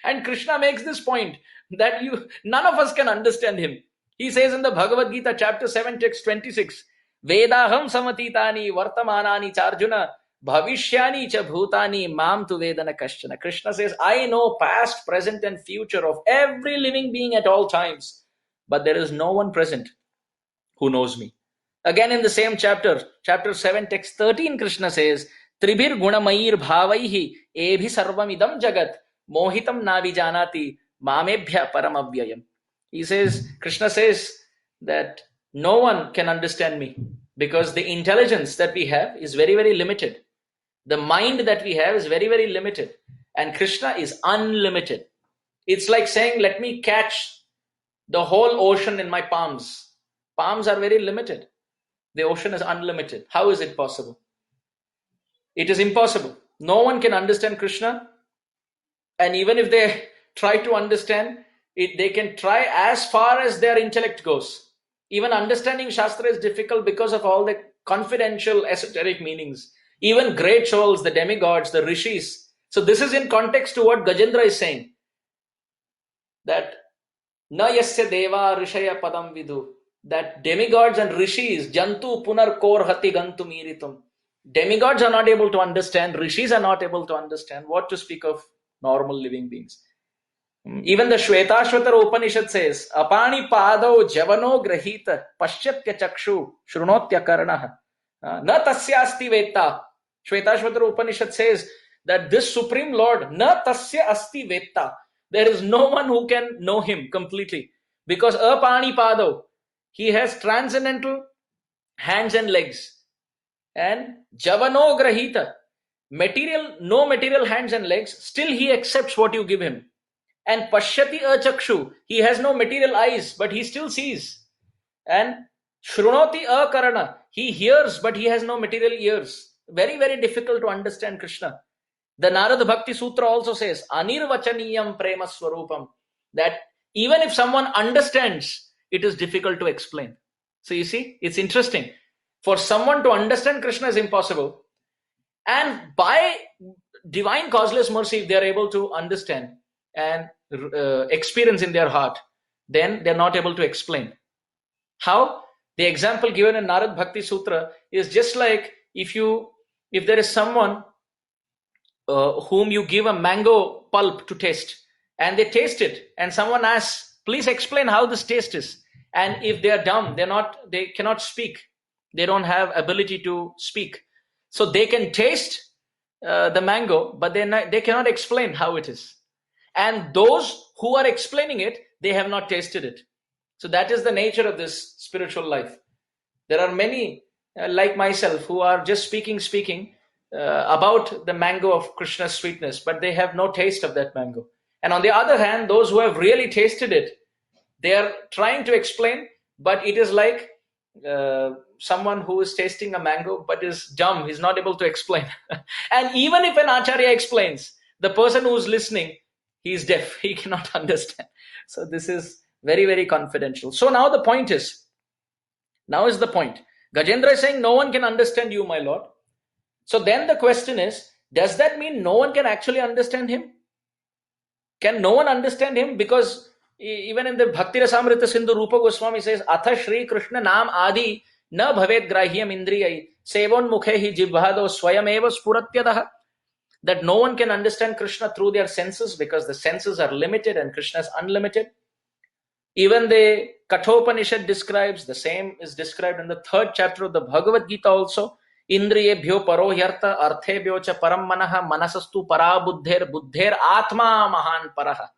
Speaker 1: And Krishna makes this point that none of us can understand him. He says in the Bhagavad Gita, chapter 7, text 26, Vedaham samatitani vartamanani charjuna bhavishyani cha bhutani mam tu vedana kashchana. Krishna says, I know past, present and future of every living being at all times, but there is no one present who knows me. Again in the same chapter, chapter 7, text 13, Krishna says, Tribhir gunamayir bhavaihi ebhi sarvamidam jagat mohitam navijanati mamebhya paramavyayam. He says, Krishna says that no one can understand me because the intelligence that we have is very, very limited. The mind that we have is very, very limited. And Krishna is unlimited. It's like saying, let me catch the whole ocean in my palms. Palms are very limited. The ocean is unlimited. How is it possible? It is impossible. No one can understand Krishna. And even if they try to understand it, they can try as far as their intellect goes. Even understanding Shastra is difficult because of all the confidential esoteric meanings. Even great souls, the demigods, the rishis. So this is in context to what Gajendra is saying. That na yasya deva rishaya padam vidu. That demigods and rishis, jantu punar kor hati gantu miritum. Demigods are not able to understand, rishis are not able to understand, what to speak of normal living beings. Even the Shvetashvatara Upanishad says, Apani padau javano grahita paschatya chakshu shrunotya karnaha na tasya asti vetta. Shvetashvatara Upanishad says that this Supreme Lord, na tasya asti vetta. There is no one who can know him completely. Because apani padau, he has transcendental hands and legs. And javano grahita, material, no material hands and legs, still he accepts what you give him. And pashyati achakshu, he has no material eyes, but he still sees. And shrunoti akarana, he hears, but he has no material ears. Very, very difficult to understand Krishna. The Narada Bhakti Sutra also says, Anirvachaniyam prema swarupam, that even if someone understands, it is difficult to explain. So you see, it's interesting. For someone to understand Krishna is impossible. And by divine causeless mercy, if they are able to understand and experience in their heart, then they're not able to explain. How? The example given in Narad Bhakti Sutra is just like if there is someone whom you give a mango pulp to taste, and they taste it, and someone asks, please explain how this taste is. And if they are dumb, they cannot speak. They don't have ability to speak. So they can taste the mango, but they cannot explain how it is. And those who are explaining it, they have not tasted it. So that is the nature of this spiritual life. There are many like myself who are just speaking about the mango of Krishna's sweetness, but they have no taste of that mango. And on the other hand, those who have really tasted it, they are trying to explain, but it is like someone who is tasting a mango but is dumb. He's not able to explain. And even if an acharya explains, the person who is listening, he is deaf. He cannot understand. So this is very, very confidential. So now the point is, Gajendra is saying, no one can understand you, my Lord. So then the question is, does that mean no one can actually understand him? Can no one understand him? Because even in the Bhakti Rasamrita Sindhu, Rupa Goswami says, Atha Shri Krishna Nam Adi Na Bhavet Grahyam Indriyai Sevon Mukhehi Jibhado Swayameva Spuratyadaha. That no one can understand Krishna through their senses because the senses are limited and Krishna is unlimited. Even the Kathopanishad describes, the same is described in the 3rd chapter of the Bhagavad Gita also. Indriyebhyo parohyartha arthebhyo cha param manaha manasastu para buddher atma mahan paraha.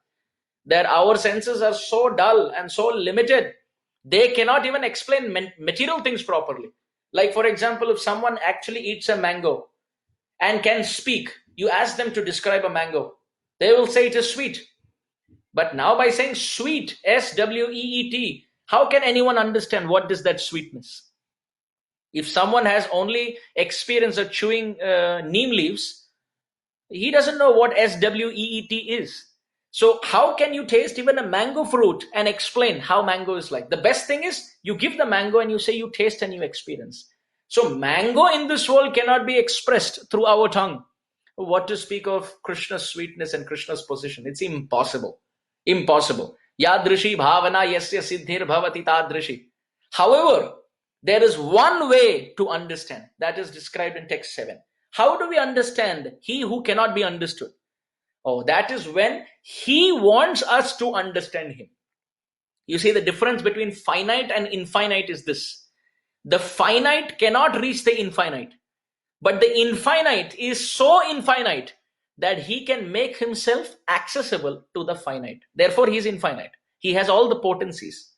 Speaker 1: That our senses are so dull and so limited, they cannot even explain material things properly. Like for example, if someone actually eats a mango and can speak, you ask them to describe a mango, they will say it is sweet. But now by saying sweet, S-W-E-E-T, how can anyone understand what is that sweetness? If someone has only experience of chewing neem leaves, he doesn't know what S-W-E-E-T is. So how can you taste even a mango fruit and explain how mango is like? The best thing is you give the mango and you say you taste and you experience. So mango in this world cannot be expressed through our tongue. What to speak of Krishna's sweetness and Krishna's position? It's impossible. Impossible. Yadrishi bhavana yasya siddhir bhavati tadrishi. However, there is one way to understand. That is described in text 7. How do we understand he who cannot be understood? Oh, that is when he wants us to understand him. You see, the difference between finite and infinite is this. The finite cannot reach the infinite. But the infinite is so infinite that he can make himself accessible to the finite. Therefore, he is infinite. He has all the potencies.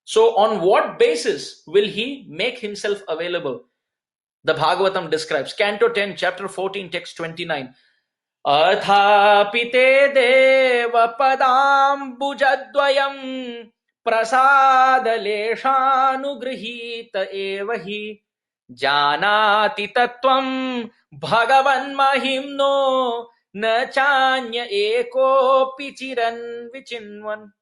Speaker 1: So, on what basis will he make himself available? The Bhagavatam describes, Canto 10, chapter 14, text 29. Athapite deva padambujadvayam prasadaleshanugrihita evahi janati tattvam bhagavan mahimno na chanya ekopi chiran vichinvan.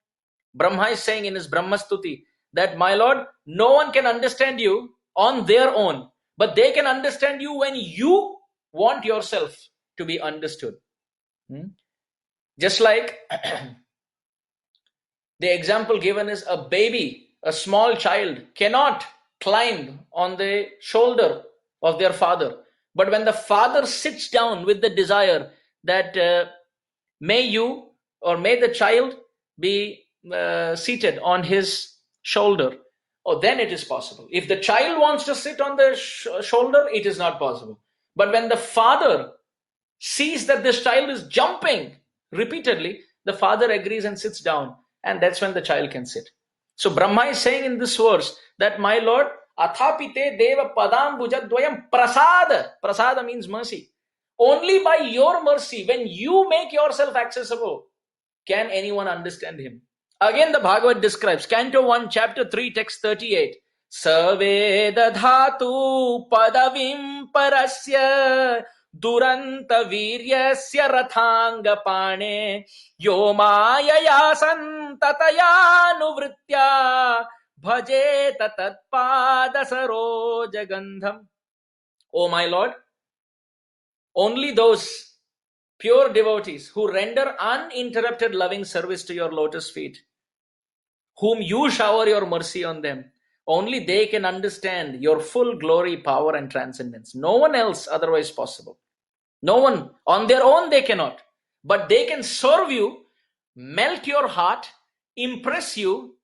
Speaker 1: Brahma is saying in his Brahmastuti that, my Lord, no one can understand you on their own, but they can understand you when you want yourself to be understood. Just like the example given is a baby, a small child cannot climb on the shoulder of their father. But when the father sits down with the desire that may you or may the child be seated on his shoulder, then it is possible. If the child wants to sit on the shoulder, it is not possible. But when the father sees that this child is jumping repeatedly, the father agrees and sits down, and that's when the child can sit. So Brahma is saying in this verse that, my Lord, athapite deva padam bujadvayam prasada. Prasada means mercy. Only by your mercy, when you make yourself accessible, can anyone understand him. Again, the Bhagavad describes, Canto 1, chapter 3, text 38. Sarve dadhatu padavim parasya duranta viryasya rathanga pane yo mayaya santatayanu bhajeta tatpada saroja gandham. O my Lord, only those pure devotees who render uninterrupted loving service to your lotus feet, whom you shower your mercy on them, only they can understand your full glory, power, and transcendence. No one else otherwise possible. No one on their own they cannot. But they can serve you, melt your heart, impress you,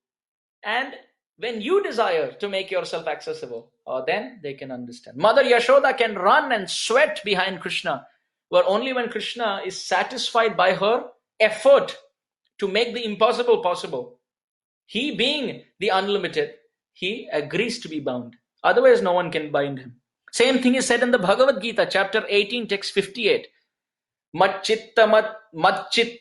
Speaker 1: and when you desire to make yourself accessible, then they can understand. Mother Yashoda can run and sweat behind Krishna, but only when Krishna is satisfied by her effort to make the impossible possible. He being the unlimited, he agrees to be bound. Otherwise, no one can bind him. Same thing is said in the Bhagavad Gita, chapter 18, text 58. Matchitta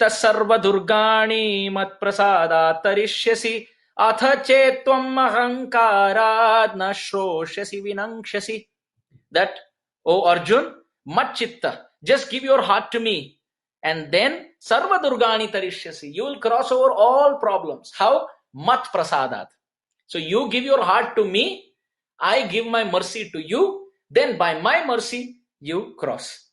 Speaker 1: sarva durgani mat prasada tarishyasi atha chetvam ahankarad na shroshasi vinangshasi. That, O Arjun, matchitta, just give your heart to me, and then sarva durgani tarishyasi, you will cross over all problems. How? Mat prasadat. So you give your heart to me, I give my mercy to you, then by my mercy you cross.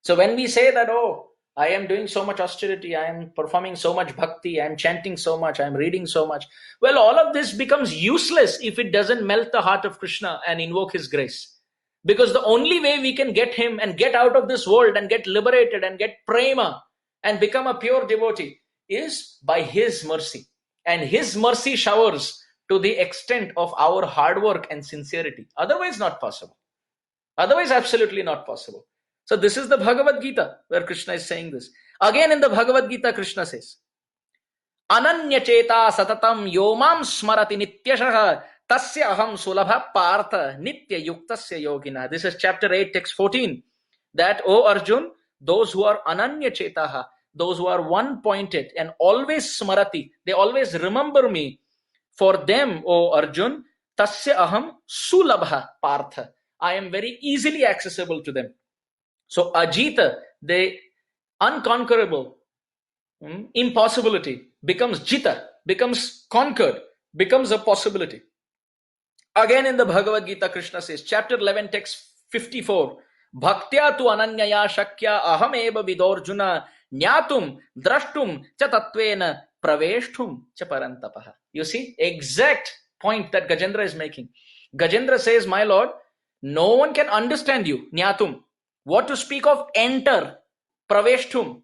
Speaker 1: So when we say that, oh, I am doing so much austerity, I am performing so much bhakti, I am chanting so much, I am reading so much, well, all of this becomes useless if it doesn't melt the heart of Krishna and invoke his grace. Because the only way we can get him and get out of this world and get liberated and get prema and become a pure devotee is by his mercy. And his mercy showers to the extent of our hard work and sincerity. Otherwise, not possible. Otherwise, absolutely not possible. So this is the Bhagavad Gita where Krishna is saying this. Again in the Bhagavad Gita, Krishna says, Ananya cheta satatam yomam smarati nityashaha tasya aham sulabha partha nitya yuktasya yogina. This is chapter 8, text 14. That, O Arjun, those who are ananya chetaha, those who are one-pointed and always smarati, they always remember me. For them, O Arjun, tasya aham sulabha partha, I am very easily accessible to them. So Ajita, the unconquerable impossibility, becomes Jita, becomes conquered, becomes a possibility. Again in the Bhagavad Gita, Krishna says, chapter 11, text 54, Bhaktya tu ananyaya shakya aham eva vidorjuna nyatum drashtum cha tattvena praveshtum cha parantapaha. You see, exact point that Gajendra is making. Gajendra says, my Lord, no one can understand you, nyatum. What to speak of enter, praveshtum.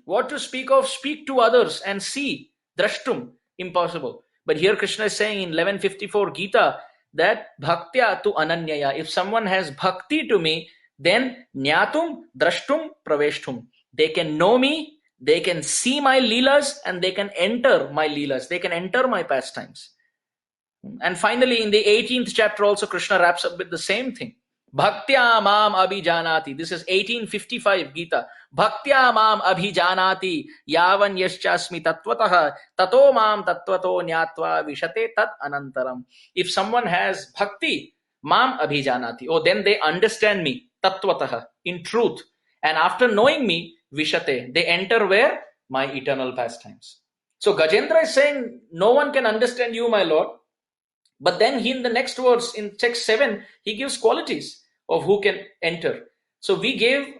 Speaker 1: What to speak of speak to others and see, drashtum, impossible. But here Krishna is saying in 1154 Gita that bhaktya tu ananyaya. If someone has bhakti to me, then jnatum drashtum praveshtum. They can know me, they can see my leelas, and they can enter my leelas. They can enter my pastimes. And finally, in the 18th chapter also, Krishna wraps up with the same thing. Bhaktya mam abhijanati. This is 1855 Gita. Bhaktya mam abhijanati yavan yaschasmi tattvataha tato mam tattvato nyatva vishate tat anantaram. If someone has bhakti, mam abhijanati, oh, then they understand me, tattvataha, in truth. And after knowing me, vishate, they enter where? My eternal pastimes. So Gajendra is saying, no one can understand you, my Lord. But then he, in the next verse, in text 7, he gives qualities of who can enter. So we gave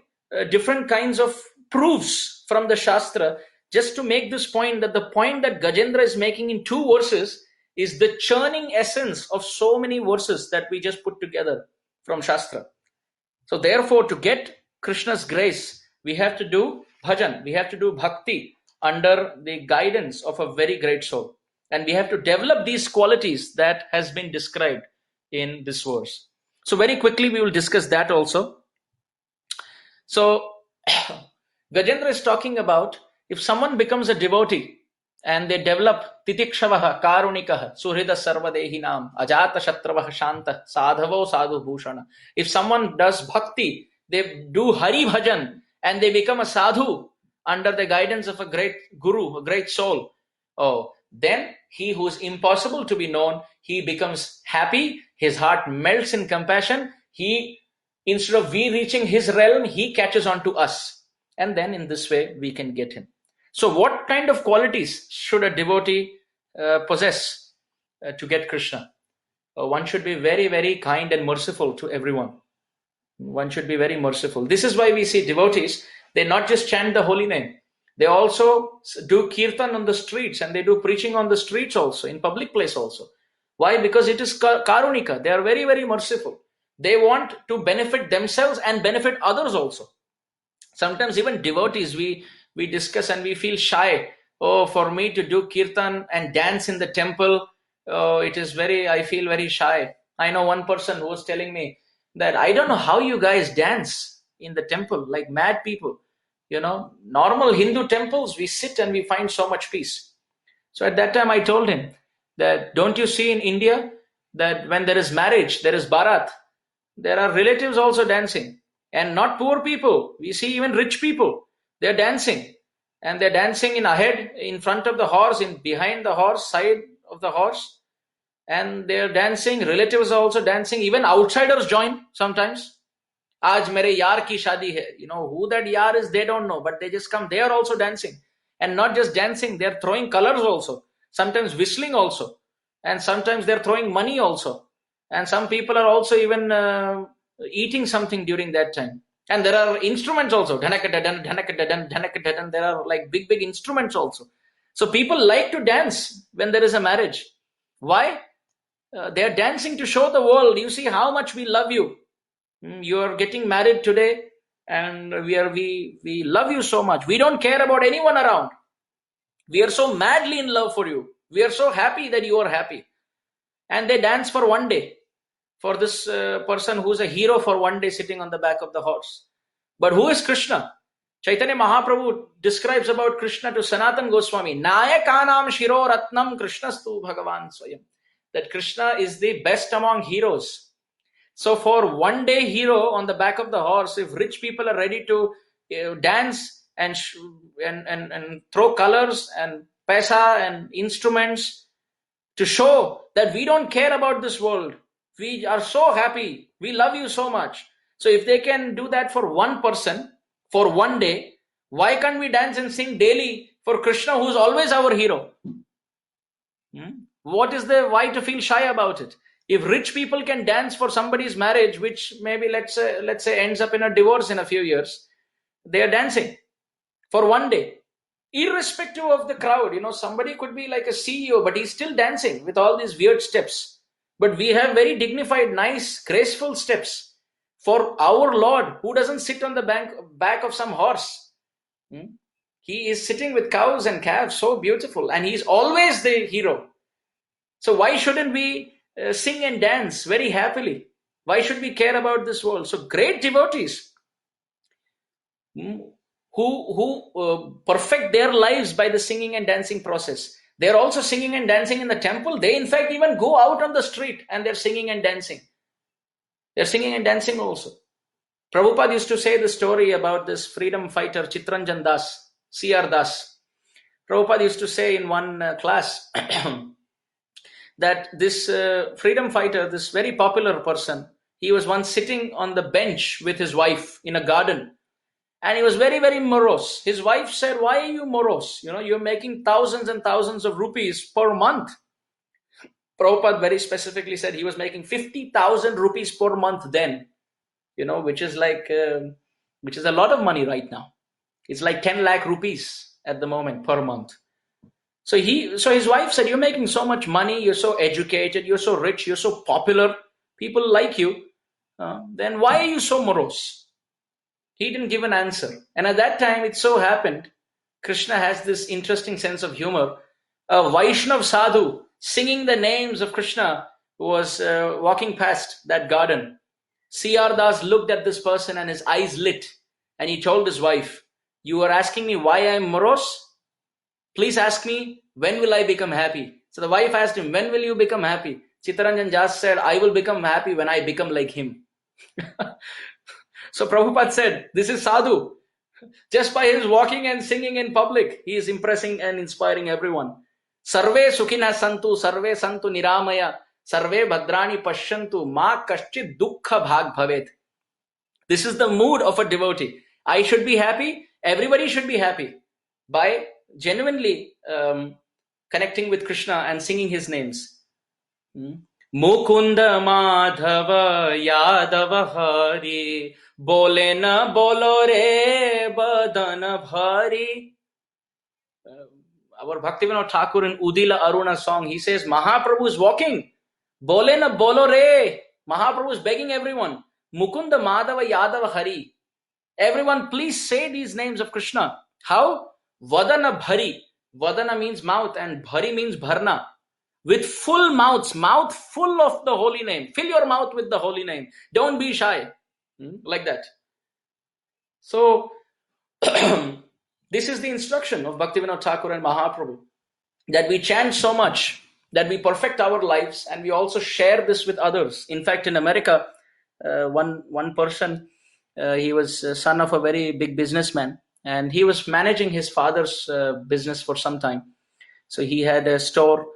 Speaker 1: different kinds of proofs from the Shastra just to make this point, that the point that Gajendra is making in 2 verses is the churning essence of so many verses that we just put together from Shastra. So therefore, to get Krishna's grace, we have to do bhajan, we have to do bhakti under the guidance of a very great soul. And we have to develop these qualities that has been described in this verse. So very quickly we will discuss that also. So Gajendra is talking about if someone becomes a devotee and they develop titikshavaha, karunikaha, surhida sarvadehinam, ajata shatravah shanta, sadhavo sadhu bhushana. If someone does bhakti, they do hari bhajan and they become a sadhu under the guidance of a great guru, a great soul. Oh, then he who is impossible to be known, he becomes happy, his heart melts in compassion, he, instead of we reaching his realm, he catches on to us. And then in this way, we can get him. So what kind of qualities should a devotee possess to get Krishna? One should be very, very kind and merciful to everyone. One should be very merciful. This is why we see devotees, they not just chant the holy name, they also do kirtan on the streets, and they do preaching on the streets also, in public place also. Why? Because it is karunika. They are very, very merciful. They want to benefit themselves and benefit others also. Sometimes even devotees, we discuss and we feel shy. Oh, for me to do kirtan and dance in the temple, I feel very shy. I know one person who was telling me that I don't know how you guys dance in the temple like mad people. Normal Hindu temples, we sit and we find so much peace. So at that time I told him that, don't you see in India that when there is marriage, there is barat, there are relatives also dancing, and not poor people. We see even rich people, they're dancing, and they're dancing in ahead, in front of the horse, in behind the horse, side of the horse, and they're dancing. Relatives are also dancing. Even outsiders join sometimes. Aaj mere yaar ki shadi hai. Who that yaar is, they don't know, but they just come. They are also dancing. And not just dancing, they're throwing colors also. Sometimes whistling also. And sometimes they're throwing money also. And some people are also even eating something during that time. And there are instruments also. Dhanakadadan, dhanakadadan, dhanakadadan. There are like big, big instruments also. So people like to dance when there is a marriage. Why? They are dancing to show the world, you see how much we love you. You are getting married today, and we love you so much. We don't care about anyone around. We are so madly in love for you. We are so happy that you are happy. And they dance for one day for this person who's a hero for one day sitting on the back of the horse. But who is Krishna? Chaitanya Mahaprabhu describes about Krishna to Sanatan Goswami. Nayakanam Shiro Ratnam Krishnastu Bhagavan Swayam. That Krishna is the best among heroes. So for one day hero on the back of the horse, if rich people are ready to dance and throw colors and paisa and instruments to show that we don't care about this world, we are so happy, we love you so much. So if they can do that for one person for one day, why can't we dance and sing daily for Krishna, who is always our hero? What is the why to feel shy about it? If rich people can dance for somebody's marriage, which maybe let's say ends up in a divorce in a few years, they are dancing for one day, irrespective of the crowd. Somebody could be like a CEO, but he's still dancing with all these weird steps. But we have very dignified, nice, graceful steps for our Lord, who doesn't sit on the back of some horse. He is sitting with cows and calves, so beautiful, and he's always the hero. So why shouldn't we sing and dance very happily. Why should we care about this world? So great devotees who perfect their lives by the singing and dancing process. They're also singing and dancing in the temple. They in fact even go out on the street and they're singing and dancing. They're singing and dancing also. Prabhupada used to say the story about this freedom fighter Chitranjan Das, C.R. Das. Prabhupada used to say in one class that this freedom fighter, this very popular person, he was once sitting on the bench with his wife in a garden. And he was very, very morose. His wife said, "Why are you morose? You're making thousands and thousands of rupees per month." Prabhupada very specifically said he was making 50,000 rupees per month then, which is a lot of money right now. It's like 10 lakh rupees at the moment per month. So his wife said, "You're making so much money, you're so educated, you're so rich, you're so popular, people like you. Then why are you so morose?" He didn't give an answer. And at that time, it so happened, Krishna has this interesting sense of humor. A Vaishnav sadhu singing the names of Krishna was walking past that garden. C.R. Das looked at this person and his eyes lit. And he told his wife, "You are asking me why I am morose? Please ask me, when will I become happy?" So the wife asked him, "When will you become happy?" Chittaranjan Das said, "I will become happy when I become like him." So Prabhupada said, this is sadhu. Just by his walking and singing in public, he is impressing and inspiring everyone. Sarve sukhina santu, sarve santu niramaya, sarve bhadrani pashyantu, ma kaschit dukkha bhag bhavet. This is the mood of a devotee. I should be happy. Everybody should be happy by genuinely connecting with Krishna and singing his names. Mukunda Madhava Yadava Hari, Bole na bolo re badana bhari. Our Bhaktivinoda Thakur in Udila Aruna song, he says, Mahaprabhu is walking. Bole na bolo re. Mahaprabhu is begging everyone. Mukunda Madhava Yadava Hari. Everyone, please say these names of Krishna. How? Vadana bhari. Vadana means mouth and bhari means bharna. With full mouths, mouth full of the holy name. Fill your mouth with the holy name. Don't be shy. Like that. So, this is the instruction of Bhaktivinoda Thakur and Mahaprabhu. That we chant so much, that we perfect our lives, and we also share this with others. In fact, in America, one person, he was a son of a very big businessman, and he was managing his father's business for some time. So he had a store,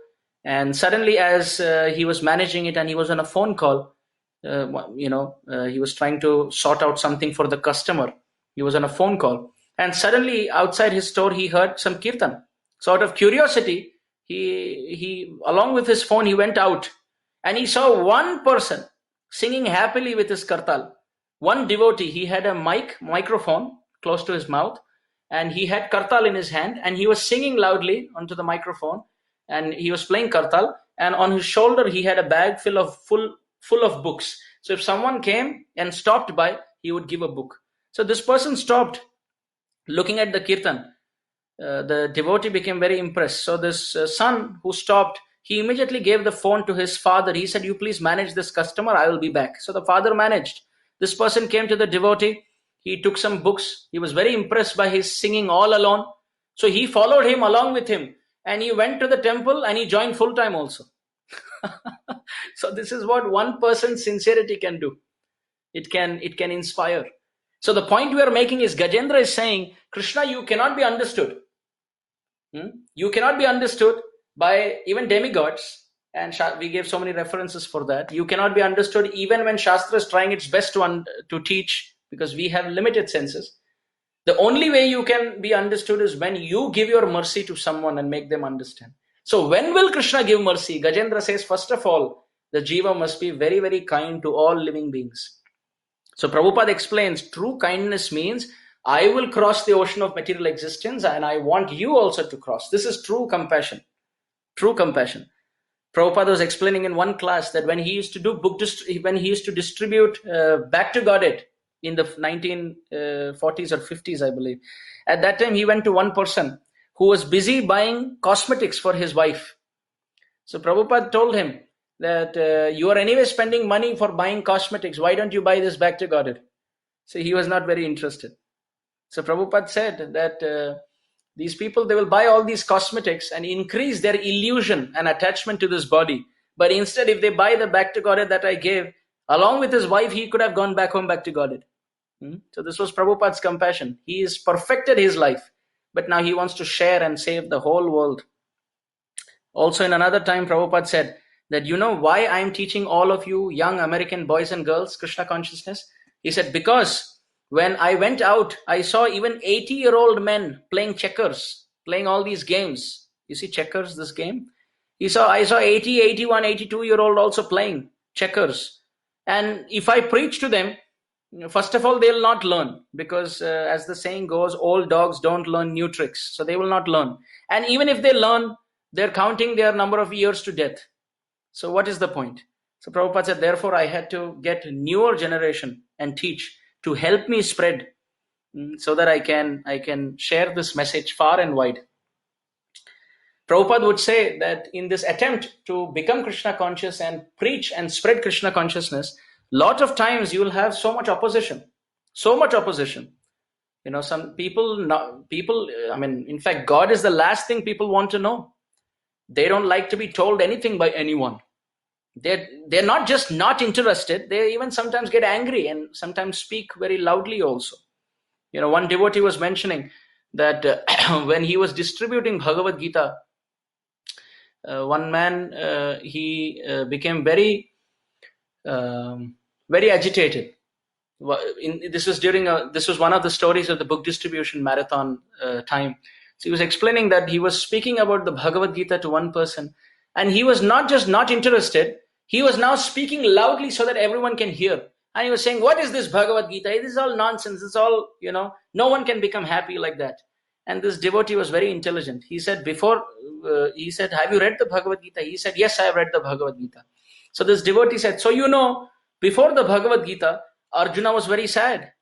Speaker 1: and suddenly as he was managing it and he was on a phone call, he was trying to sort out something for the customer. He was on a phone call, and suddenly outside his store he heard some kirtan. So out of curiosity, he along with his phone, he went out and he saw one person singing happily with his kartal. One devotee, he had a microphone close to his mouth, and he had kartal in his hand, and he was singing loudly onto the microphone, and he was playing kartal, and on his shoulder he had a bag full of books. So if someone came and stopped by, he would give a book. So this person stopped looking at the kirtan. The devotee became very impressed. So this son who stopped, he immediately gave the phone to his father. He said, "You please manage this customer, I will be back." So the father managed. This person came to the devotee. He took some books. He was very impressed by his singing all alone. So he followed him along with him, and he went to the temple and he joined full time also. So this is what one person's sincerity can do. It can inspire. So the point we are making is, Gajendra is saying, Krishna, you cannot be understood. You cannot be understood by even demigods. And we gave so many references for that. You cannot be understood even when Shastra is trying its best to teach, because we have limited senses. The only way you can be understood is when you give your mercy to someone and make them understand. So when will Krishna give mercy? Gajendra says, first of all, the jiva must be very, very kind to all living beings. So Prabhupada explains, true kindness means, I will cross the ocean of material existence and I want you also to cross. This is true compassion. True compassion. Prabhupada was explaining in one class that when he used to do when he used to distribute Back to Godhead in the 1940s or 50s, I believe. At that time, he went to one person who was busy buying cosmetics for his wife. So Prabhupada told him, that you are anyway spending money for buying cosmetics. Why don't you buy this back to Godhead? So he was not very interested. So Prabhupada said that these people, they will buy all these cosmetics and increase their illusion and attachment to this body. But instead, if they buy the back to Godhead that I gave, along with his wife, he could have gone back home back to Godhead. So this was Prabhupada's compassion. He has perfected his life, but now he wants to share and save the whole world. Also, in another time, Prabhupada said that, you know why I am teaching all of you young American boys and girls Krishna consciousness? He said, because when I went out, I saw even 80-year-old men playing checkers, playing all these games. You see checkers, this game? I saw 80, 81, 82-year-old also playing checkers. And if I preach to them, first of all, they'll not learn, because as the saying goes, old dogs don't learn new tricks. So they will not learn. And even if they learn, they're counting their number of years to death. So what is the point? So Prabhupada said, therefore I had to get newer generation and teach to help me spread, so that I can share this message far and wide. Prabhupada would say that in this attempt to become Krishna conscious and preach and spread Krishna consciousness, lot of times you will have so much opposition. Some people, in fact, God is the last thing people want to know. They don't like to be told anything by anyone. They're not just not interested, they even sometimes get angry and sometimes speak very loudly also. One devotee was mentioning that when he was distributing Bhagavad Gita, one man, he became very agitated. This was one of the stories of the book distribution marathon time. So he was explaining that he was speaking about the Bhagavad Gita to one person, and he was not just not interested, he was now speaking loudly so that everyone can hear. And he was saying, what is this Bhagavad Gita? This is all nonsense. It's all, no one can become happy like that. And this devotee was very intelligent. He said, he said, have you read the Bhagavad Gita? He said, yes, I have read the Bhagavad Gita. So this devotee said, so before the Bhagavad Gita, Arjuna was very sad.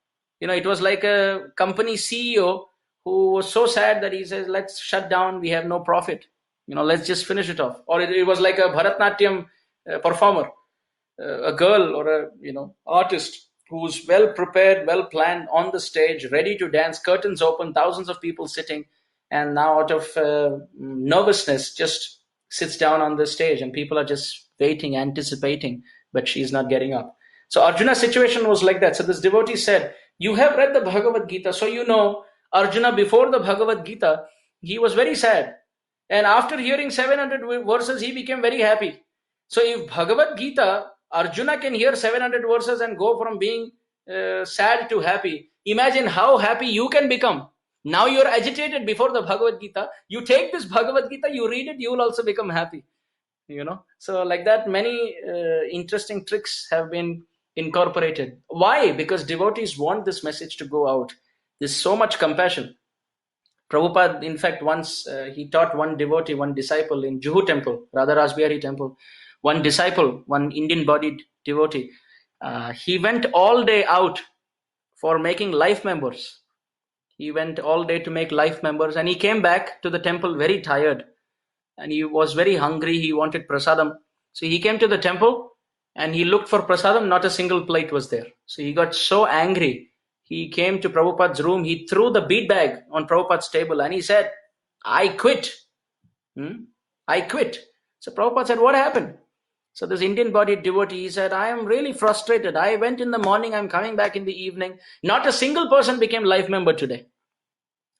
Speaker 1: It was like a company CEO who was so sad that he says, let's shut down, we have no profit. Let's just finish it off. Or it was like a Bharatnatyam performer, a girl or a artist who's well prepared, well planned on the stage, ready to dance, curtains open, thousands of people sitting, and now out of nervousness just sits down on the stage and people are just waiting, anticipating, but she's not getting up. So Arjuna's situation was like that. So this devotee said, you have read the Bhagavad Gita, so Arjuna before the Bhagavad Gita, he was very sad. And after hearing 700 verses, he became very happy. So if Bhagavad Gita, Arjuna can hear 700 verses and go from being sad to happy, imagine how happy you can become. Now you're agitated before the Bhagavad Gita. You take this Bhagavad Gita, you read it, you will also become happy. So like that, many interesting tricks have been incorporated. Why? Because devotees want this message to go out. There's so much compassion. Prabhupada, in fact, once he taught one devotee, one disciple in Juhu temple, Radha Rasbihari temple, one disciple, one Indian-bodied devotee, he went all day out for making life members. He went all day to make life members, and he came back to the temple very tired. And he was very hungry. He wanted prasadam. So he came to the temple and he looked for prasadam. Not a single plate was there. So he got so angry. He came to Prabhupada's room. He threw the bead bag on Prabhupada's table and he said, I quit. I quit. So Prabhupada said, what happened? So this Indian-bodied devotee, he said, I am really frustrated. I went in the morning. I'm coming back in the evening. Not a single person became life member today.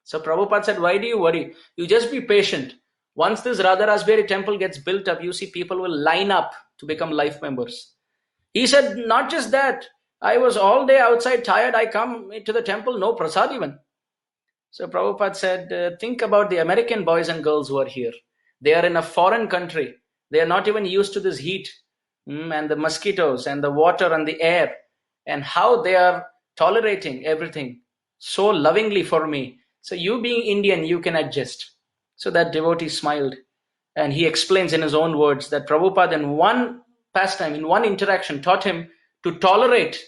Speaker 1: So Prabhupada said, why do you worry? You just be patient. Once this Radha Rasbihari temple gets built up, you see people will line up to become life members. He said, not just that. I was all day outside tired. I come to the temple, no prasad even. So Prabhupada said, think about the American boys and girls who are here. They are in a foreign country. They are not even used to this heat and the mosquitoes and the water and the air, and how they are tolerating everything so lovingly for me. So you being Indian, you can adjust. So that devotee smiled and he explains in his own words that Prabhupada in one pastime, in one interaction, taught him to tolerate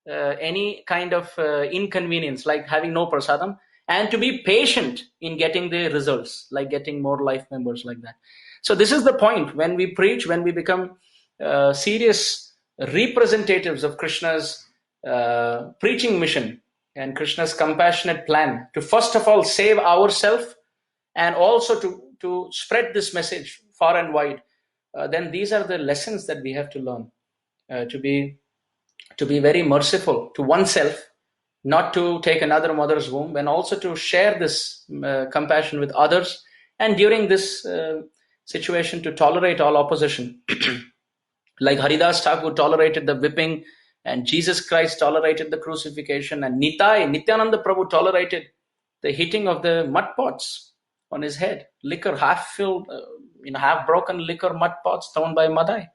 Speaker 1: any kind of inconvenience like having no prasadam, and to be patient in getting the results, like getting more life members like that. So this is the point. When we preach, when we become serious representatives of Krishna's preaching mission and Krishna's compassionate plan to first of all save ourselves and also to spread this message far and wide, then these are the lessons that we have to learn. To be very merciful to oneself, not to take another mother's womb, and also to share this compassion with others, and during this situation to tolerate all opposition. Like Haridas Thakur tolerated the whipping, and Jesus Christ tolerated the crucifixion, and Nityananda Prabhu tolerated the hitting of the mud pots on his head, liquor, half filled, half broken liquor mud pots thrown by Madai.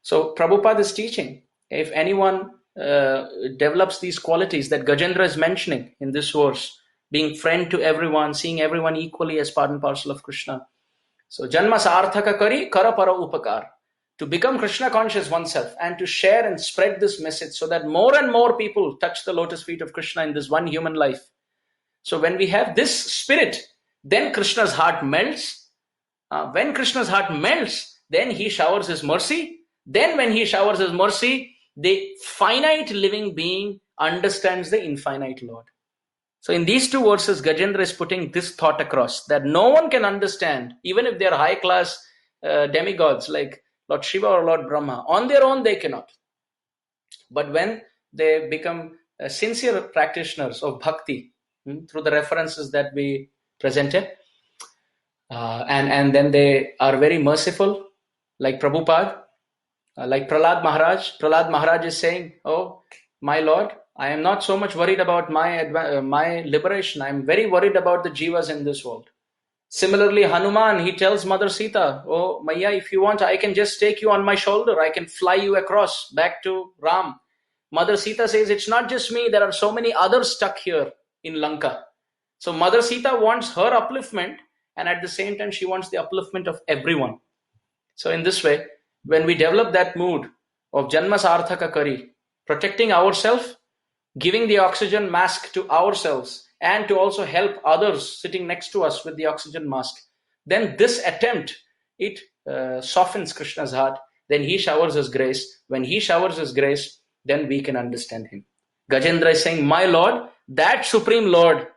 Speaker 1: So Prabhupada is teaching, if anyone develops these qualities that Gajendra is mentioning in this verse, being friend to everyone, seeing everyone equally as part and parcel of Krishna. So Janma Sarthaka Kari Kara Para Upakar, to become Krishna conscious oneself and to share and spread this message so that more and more people touch the lotus feet of Krishna in this one human life. So when we have this spirit, then Krishna's heart melts. When Krishna's heart melts, then he showers his mercy. Then when he showers his mercy, the finite living being understands the infinite Lord. So in these two verses, Gajendra is putting this thought across, that no one can understand, even if they are high class demigods like Lord Shiva or Lord Brahma. On their own, they cannot. But when they become sincere practitioners of bhakti, through the references that we presented, and then they are very merciful, like Prabhupada, like Prahlad Maharaj. Prahlad Maharaj is saying, oh, my Lord, I am not so much worried about my liberation. I am very worried about the jivas in this world. Similarly, Hanuman, he tells Mother Sita, oh, Maya, if you want, I can just take you on my shoulder. I can fly you across back to Ram. Mother Sita says, it's not just me. There are so many others stuck here in Lanka. So Mother Sita wants her upliftment, and at the same time, she wants the upliftment of everyone. So in this way, when we develop that mood of Janma Sarthaka Kari, protecting ourselves, giving the oxygen mask to ourselves, and to also help others sitting next to us with the oxygen mask, then this attempt, it softens Krishna's heart. Then he showers his grace. When he showers his grace, then we can understand him. Gajendra is saying, my Lord, that Supreme Lord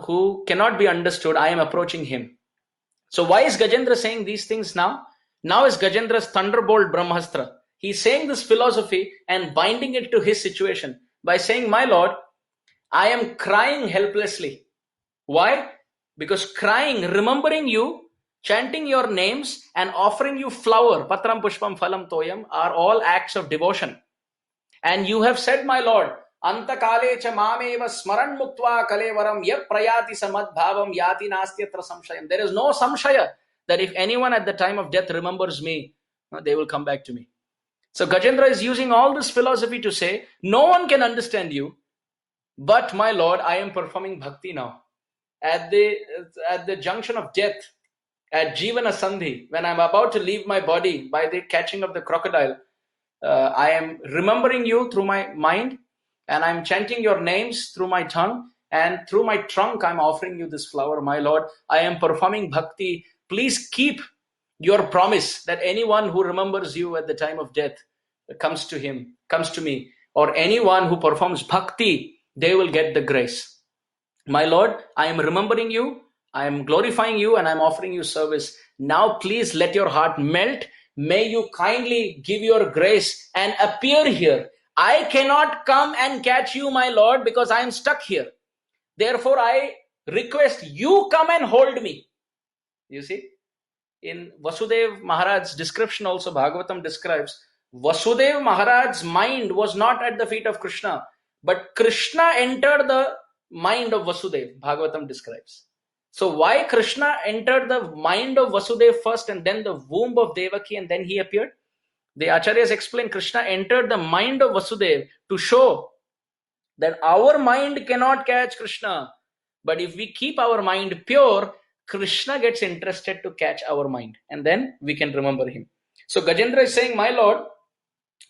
Speaker 1: who cannot be understood, I am approaching him. So why is Gajendra saying these things now? Now is Gajendra's thunderbolt Brahmastra. He's saying this philosophy and binding it to his situation by saying, my Lord, I am crying helplessly. Why? Because crying, remembering you, chanting your names, and offering you flower, patram pushpam phalam toyam, are all acts of devotion. And you have said, my Lord, anta kale cha mameva smaran muktva kalevaram yat prayati samad bhavam yati nastyatra samshayam. There is no samshaya that if anyone at the time of death remembers me, they will come back to me. So Gajendra is using all this philosophy to say, no one can understand you, but my Lord, I am performing bhakti now. At the junction of death, at Jivana Sandhi, when I'm about to leave my body by the catching of the crocodile, I am remembering you through my mind, and I'm chanting your names through my tongue, and through my trunk, I'm offering you this flower, my Lord. I am performing bhakti. Please keep your promise that anyone who remembers you at the time of death comes to me, or anyone who performs bhakti, they will get the grace. My Lord, I am remembering you, I am glorifying you, and I'm offering you service. Now please let your heart melt. May you kindly give your grace and appear here. I cannot come and catch you, my Lord, because I am stuck here. Therefore, I request you come and hold me. You see, in Vasudev Maharaj's description also, Bhagavatam describes, Vasudev Maharaj's mind was not at the feet of Krishna, but Krishna entered the mind of Vasudev, Bhagavatam describes. So why Krishna entered the mind of Vasudev first and then the womb of Devaki and then he appeared? The Acharyas explain Krishna entered the mind of Vasudev to show that our mind cannot catch Krishna. But if we keep our mind pure, Krishna gets interested to catch our mind, and then we can remember him. So Gajendra is saying, my Lord,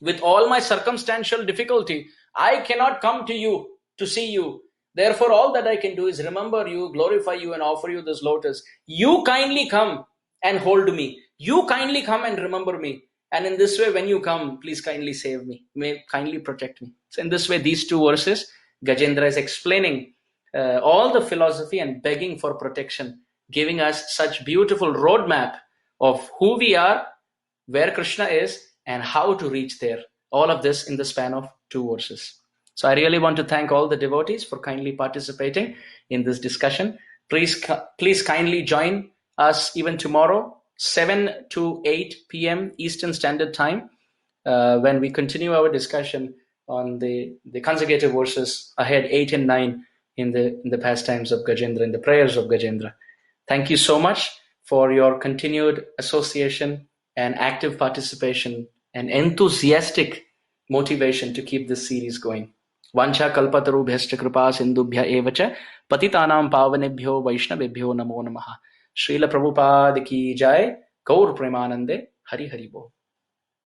Speaker 1: with all my circumstantial difficulty, I cannot come to you to see you. Therefore, all that I can do is remember you, glorify you, and offer you this lotus. You kindly come and hold me. You kindly come and remember me. And in this way, when you come, please kindly save me. May kindly protect me. So in this way, these two verses, Gajendra is explaining all the philosophy and begging for protection, giving us such beautiful roadmap of who we are, where Krishna is, and how to reach there. All of this in the span of two verses. So I really want to thank all the devotees for kindly participating in this discussion. Please kindly join us even tomorrow, 7 to 8 p.m. Eastern Standard Time, when we continue our discussion on the consecutive verses ahead, 8 and 9, in the pastimes of Gajendra, in the prayers of Gajendra. Thank you so much for your continued association and active participation and enthusiastic motivation to keep this series going. Vancha kalpatarubhyascha kripa sindubhya evacha patitanam pavanebhyo vaishnavebhyo namo namaha. Srila Prabhupada ki jai. Gaur Premanande. Hari Hari Bol.